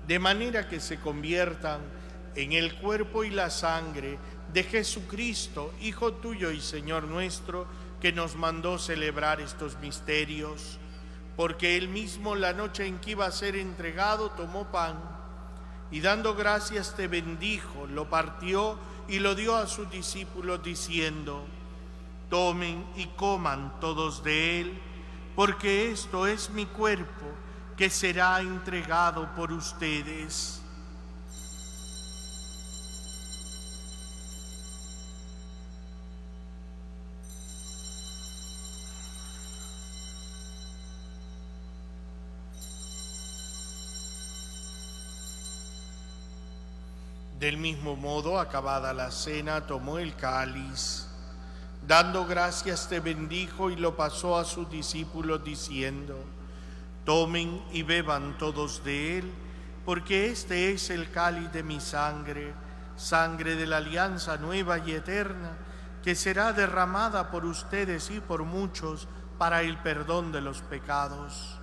de manera que se conviertan en el cuerpo y la sangre de Jesucristo, Hijo tuyo y Señor nuestro, que nos mandó celebrar estos misterios. Porque él mismo, la noche en que iba a ser entregado, tomó pan y dando gracias te bendijo, lo partió y lo dio a sus discípulos diciendo: tomen y coman todos de él, porque esto es mi cuerpo, que será entregado por ustedes. Del mismo modo, acabada la cena, tomó el cáliz. Dando gracias te bendijo y lo pasó a sus discípulos diciendo: tomen y beban todos de él, porque este es el cáliz de mi sangre, sangre de la alianza nueva y eterna, que será derramada por ustedes y por muchos para el perdón de los pecados.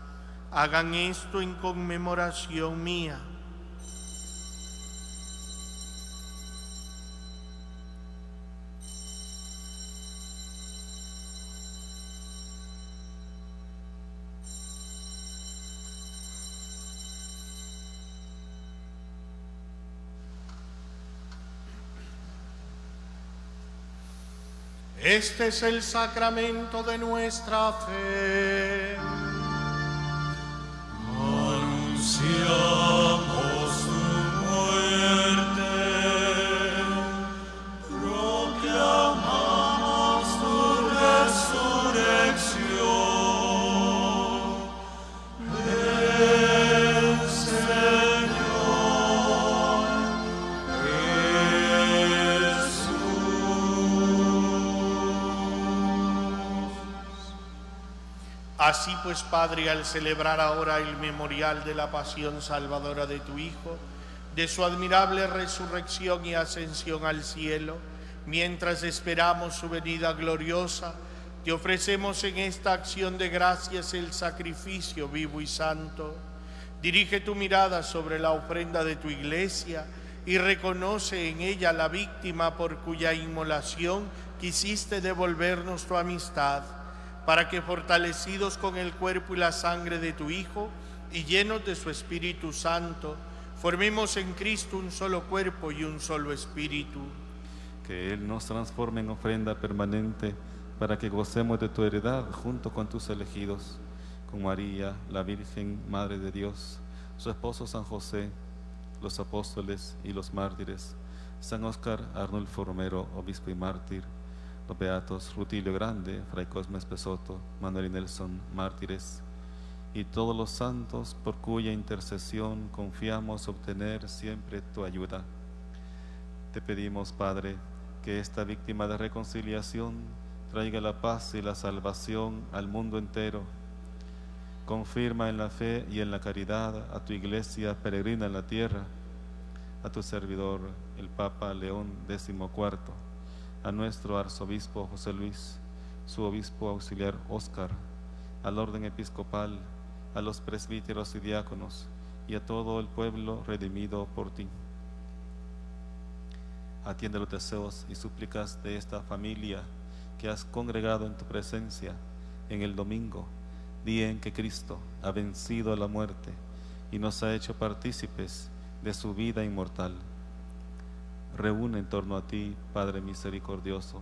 Hagan esto en conmemoración mía. Este es el sacramento de nuestra fe. Anunciamos tu muerte, proclamamos tu resurrección. Ven, Señor Jesús. Así pues, Padre, al celebrar ahora el memorial de la pasión salvadora de tu Hijo, de su admirable resurrección y ascensión al cielo, mientras esperamos su venida gloriosa, te ofrecemos en esta acción de gracias el sacrificio vivo y santo. Dirige tu mirada sobre la ofrenda de tu Iglesia y reconoce en ella la víctima por cuya inmolación quisiste devolvernos tu amistad, para que, fortalecidos con el cuerpo y la sangre de tu Hijo y llenos de su Espíritu Santo, formemos en Cristo un solo cuerpo y un solo espíritu. Que Él nos transforme en ofrenda permanente para que gocemos de tu heredad junto con tus elegidos, con María, la Virgen, Madre de Dios, su esposo San José, los apóstoles y los mártires, San Óscar Arnulfo Romero, obispo y mártir, los beatos Rutilio Grande, Fray Cosme Espesoto, Manuel y Nelson, mártires, y todos los santos por cuya intercesión confiamos obtener siempre tu ayuda. Te pedimos, Padre, que esta víctima de reconciliación traiga la paz y la salvación al mundo entero. Confirma en la fe y en la caridad a tu Iglesia peregrina en la tierra, a tu servidor, el Papa León XIV, a nuestro arzobispo José Luis, su obispo auxiliar Óscar, al orden episcopal, a los presbíteros y diáconos, y a todo el pueblo redimido por ti. Atiende los deseos y súplicas de esta familia que has congregado en tu presencia en el domingo, día en que Cristo ha vencido a la muerte y nos ha hecho partícipes de su vida inmortal. Reúne en torno a ti, Padre misericordioso,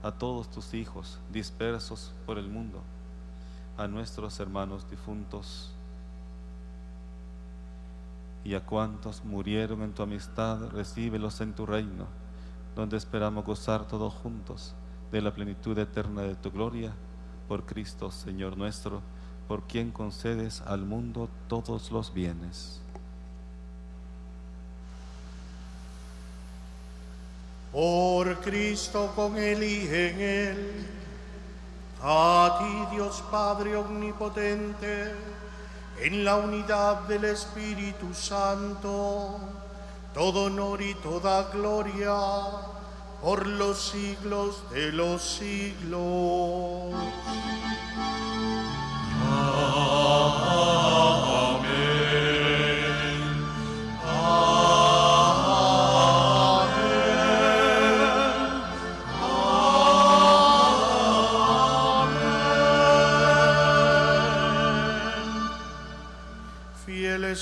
a todos tus hijos dispersos por el mundo, a nuestros hermanos difuntos y a cuantos murieron en tu amistad, recíbelos en tu reino, donde esperamos gozar todos juntos de la plenitud eterna de tu gloria, por Cristo Señor nuestro, por quien concedes al mundo todos los bienes. Por Cristo, con Él y en Él, a ti, Dios Padre omnipotente, en la unidad del Espíritu Santo, todo honor y toda gloria por los siglos de los siglos.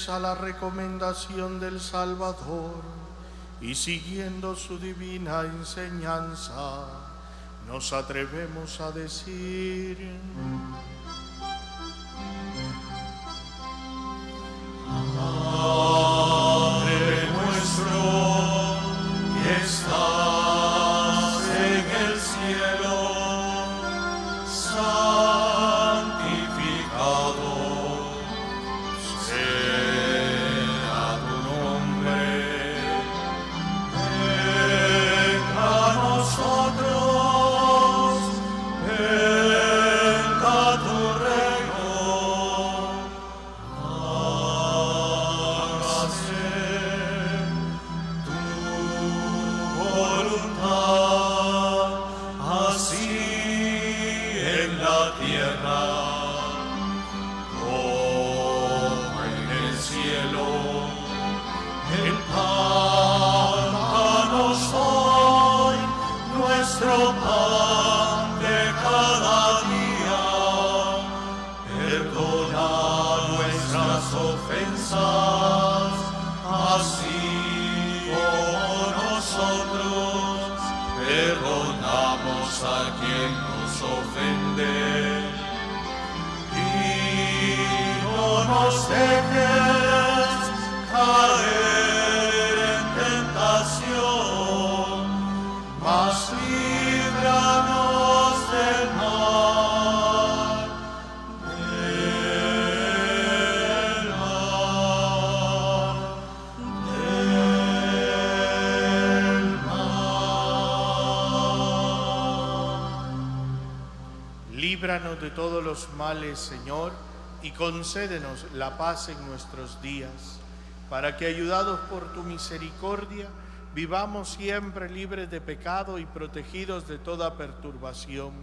A la recomendación del Salvador y siguiendo su divina enseñanza, nos atrevemos a decir: Padre nuestro que estás en el cielo, santificado así como nosotros perdonamos perdonamos a quien nos ofende. Y no nos dejes caer en tentación, mas líbranos del mal. Del mal. Líbranos de todos los males, Señor, y concédenos la paz en nuestros días, para que, ayudados por tu misericordia, vivamos siempre libres de pecado y protegidos de toda perturbación,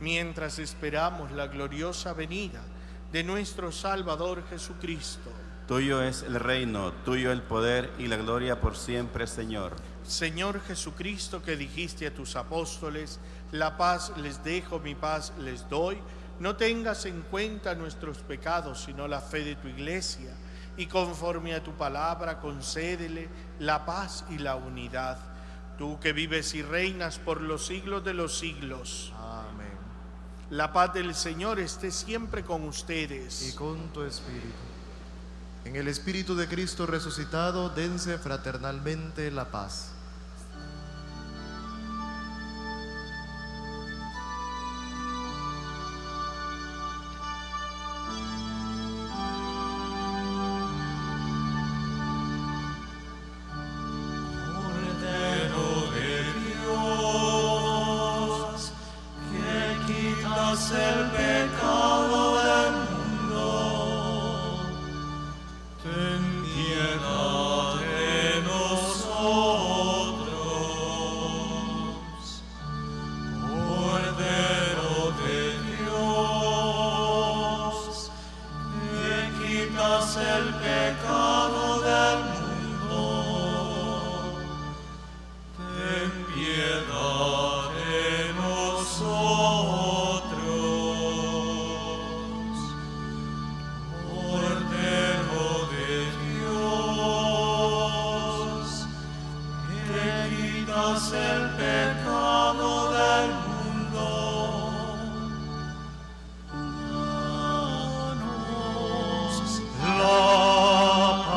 mientras esperamos la gloriosa venida de nuestro Salvador Jesucristo. Tuyo es el reino, tuyo el poder y la gloria por siempre, Señor. Señor Jesucristo, que dijiste a tus apóstoles: la paz les dejo, mi paz les doy, no tengas en cuenta nuestros pecados, sino la fe de tu Iglesia, y conforme a tu palabra concédele la paz y la unidad. Tú que vives y reinas por los siglos de los siglos. Amén. La paz del Señor esté siempre con ustedes. Y con tu espíritu. En el Espíritu de Cristo resucitado, dense fraternalmente la paz. Cordero de Dios, que quitas el pecado del mundo, ten piedad de nosotros. Cordero de Dios, que quitas el pecado del mundo, ten piedad de nosotros. Cordero de Dios, que quitas el pecado del mundo, danos la paz.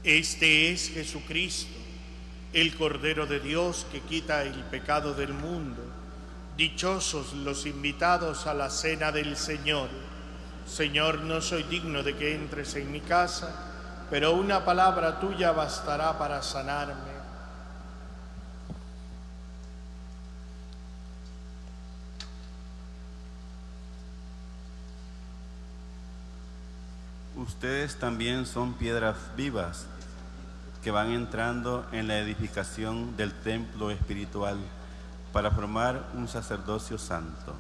Este es Jesucristo, el Cordero de Dios que quita el pecado del mundo. Dichosos los invitados a la cena del Señor. Señor, no soy digno de que entres en mi casa, pero una palabra tuya bastará para sanarme. Ustedes también son piedras vivas que van entrando en la edificación del templo espiritual para formar un sacerdocio santo.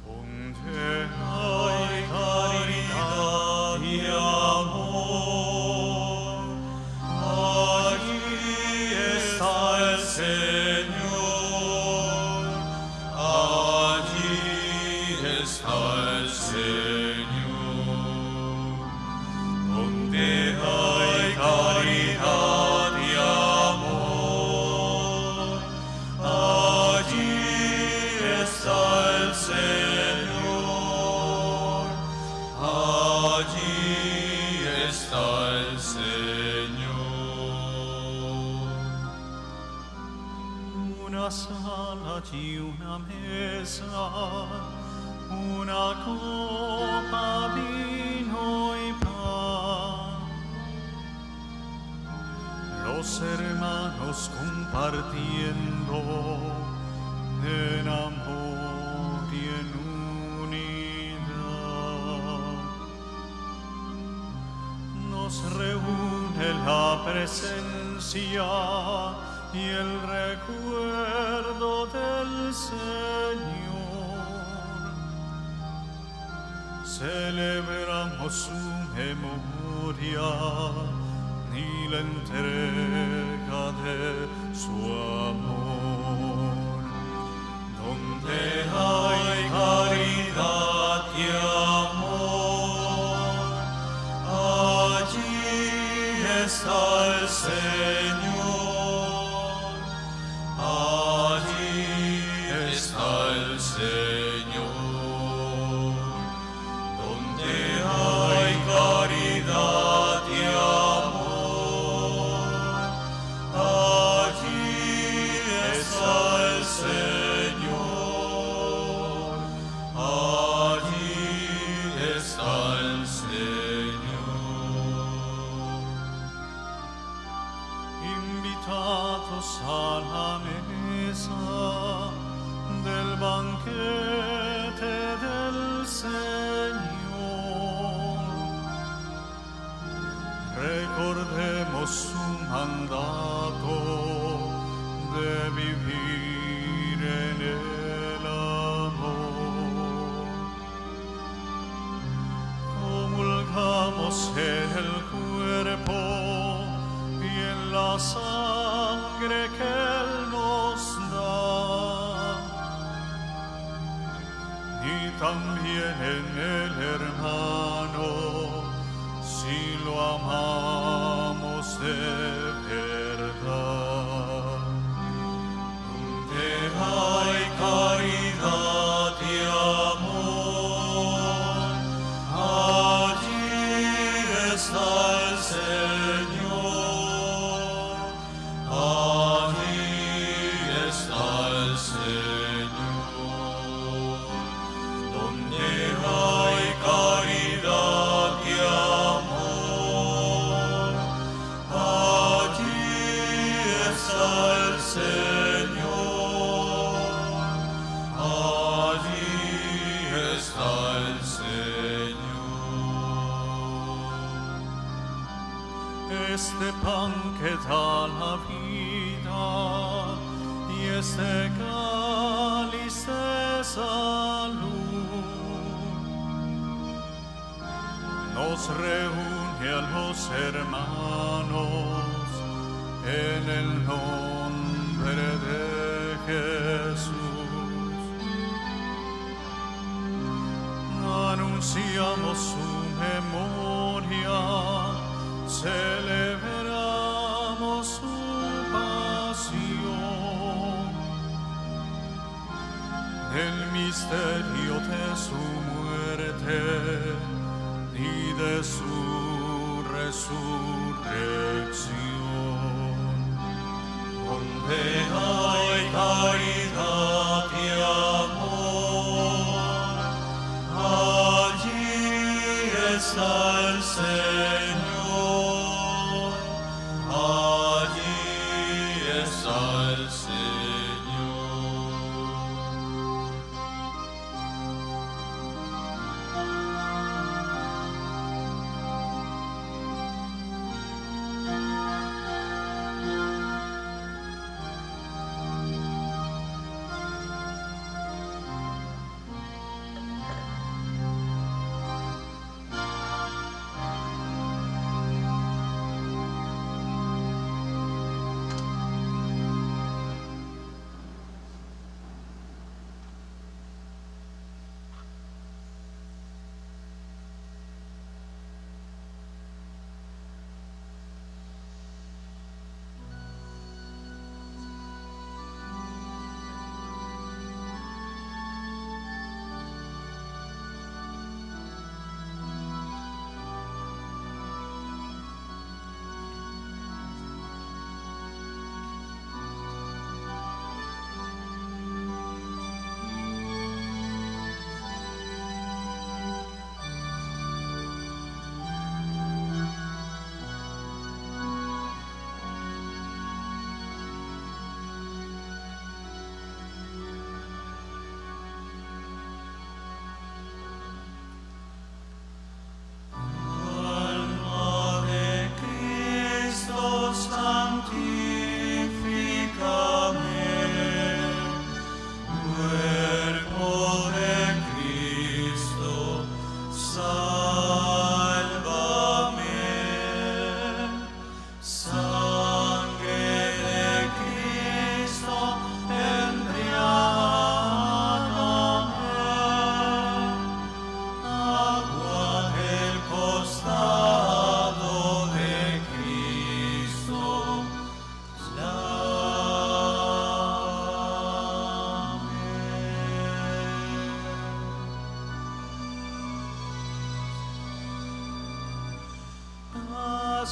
Donde hay caridad y amor, allí está el Señor, allí está el Señor. Donde hay caridad y amor, allí está el Señor, allí está el Señor. Una sala y una mesa, una hermanos compartiendo en amor y en unidad. Nos reúne la presencia y el recuerdo del Señor. Celebramos su memoria y la entrega de su amor. Donde hay caridad y amor, allí está el Señor. Allí está el Señor. Donde hay caridad y amor, allí está el Señor. Allí está el Señor. Invitados a la mesa del banquete del Señor, recordemos su mandato de vivir en el amor. Comulgamos en el cuerpo y en la sangre que Él nos da, y también en el hermano, si lo amamos de verdad. Donde hay caridad y amor, allí está el Señor. Allí está el Señor. Donde hay caridad y amor, allí está el Señor. Allí está el Señor. Este pan que da la vida y este cáliz de salud nos reúne a los hermanos en el nombre de Jesús. Anunciamos su memoria, celebramos su pasión, el misterio de su muerte y de su resurrección. Donde hay caridad y amor, allí está el Señor. Allí está el Señor.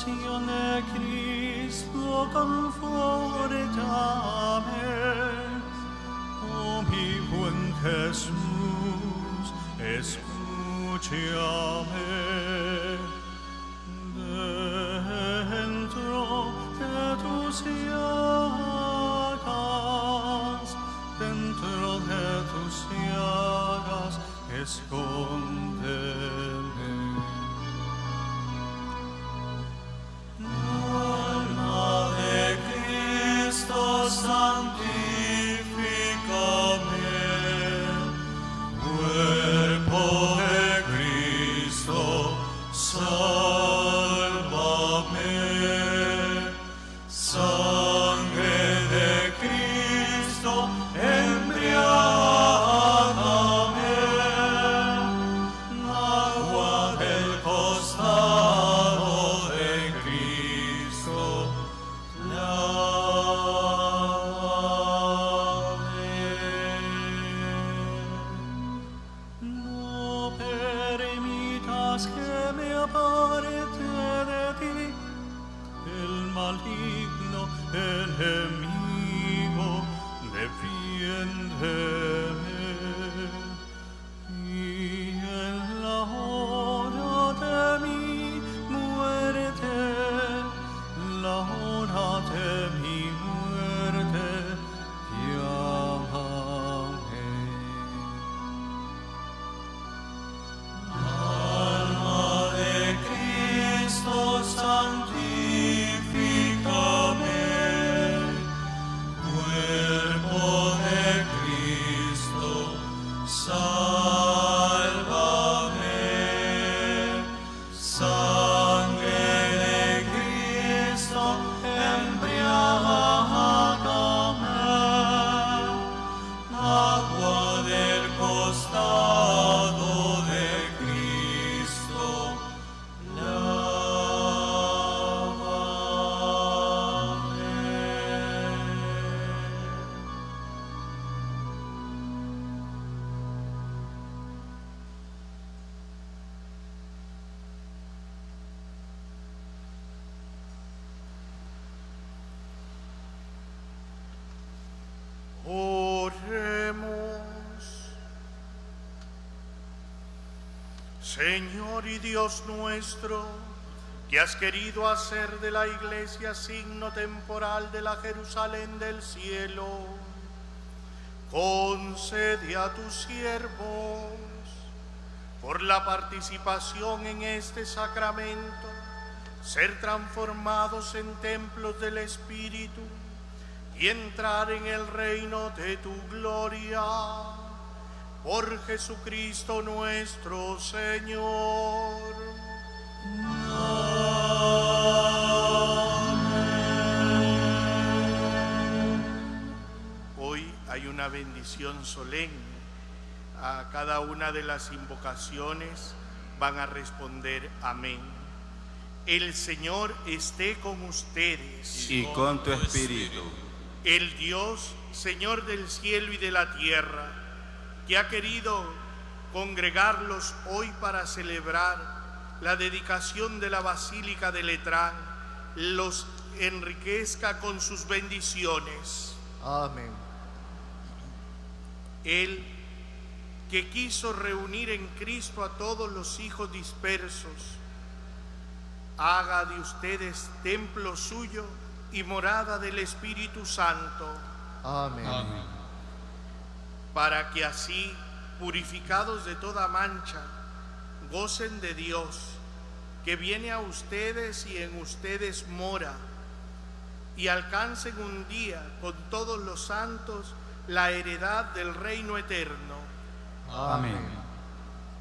pasión de Cristo, confórtame. Oh mi buen Jesús, escúchame. Dentro de tus llagas, dentro de tus llagas, escóndeme. Alma de Cristo, santifícame. Cuerpo de Cristo, sálvame. Sangre de Cristo, embriágame. Agua del costado de Cristo, lávame. No permitas que me aparte de ti el maligno enemigo, defiéndeme. Y en la hora de mi muerte, la hora de mi muerte, llámame. Alma de Cristo, santifícame. Cuerpo de Cristo, sálvame. Sangre de Cristo, embriágame. Agua del costado de Cristo, oremos. Señor y Dios nuestro, que has querido hacer de la Iglesia signo temporal de la Jerusalén del cielo, concede a tus siervos, por la participación en este sacramento, ser transformados en templos del Espíritu y entrar en el reino de tu gloria. Por Jesucristo nuestro Señor. Hoy hay una bendición solemne. A cada una de las invocaciones van a responder amén. El Señor esté con ustedes. Y con tu espíritu. El Dios, Señor del cielo y de la tierra, que ha querido congregarlos hoy para celebrar la dedicación de la Basílica de Letrán, los enriquezca con sus bendiciones. Amén. Él, que quiso reunir en Cristo a todos los hijos dispersos, haga de ustedes templo suyo y morada del Espíritu Santo. Amén. Amén. Para que así, purificados de toda mancha, gocen de Dios, que viene a ustedes y en ustedes mora, y alcancen un día con todos los santos la heredad del reino eterno. Amén.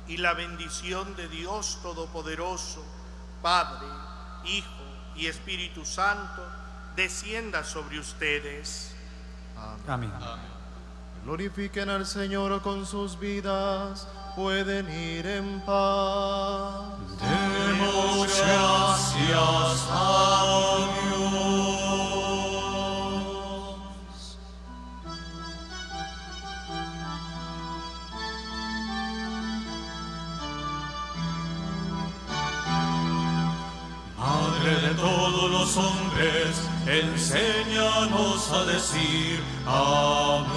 Y la bendición de Dios Todopoderoso, Padre, Hijo y Espíritu Santo, descienda sobre ustedes. Amén. Glorifiquen al Señor con sus vidas, pueden ir en paz. Demos gracias a Dios. Madre de todos los hombres, enséñanos a decir amén.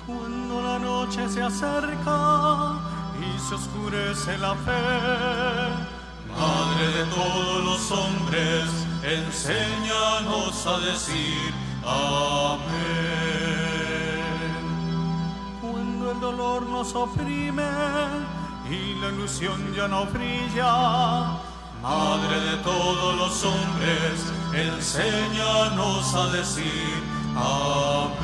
Cuando la noche se acerca y se oscurece la fe, Madre de todos los hombres, enséñanos a decir amén. cuando el dolor nos oprime y la ilusión ya no brilla, Madre de todos los hombres, enséñanos a decir amén.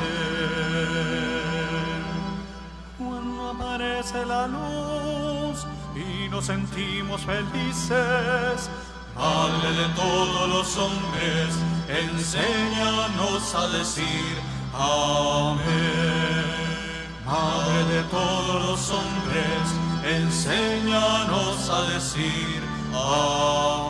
cuando aparece la luz y nos sentimos felices, Madre de todos los hombres, enséñanos a decir amén. Madre de todos los hombres, enséñanos a decir amén.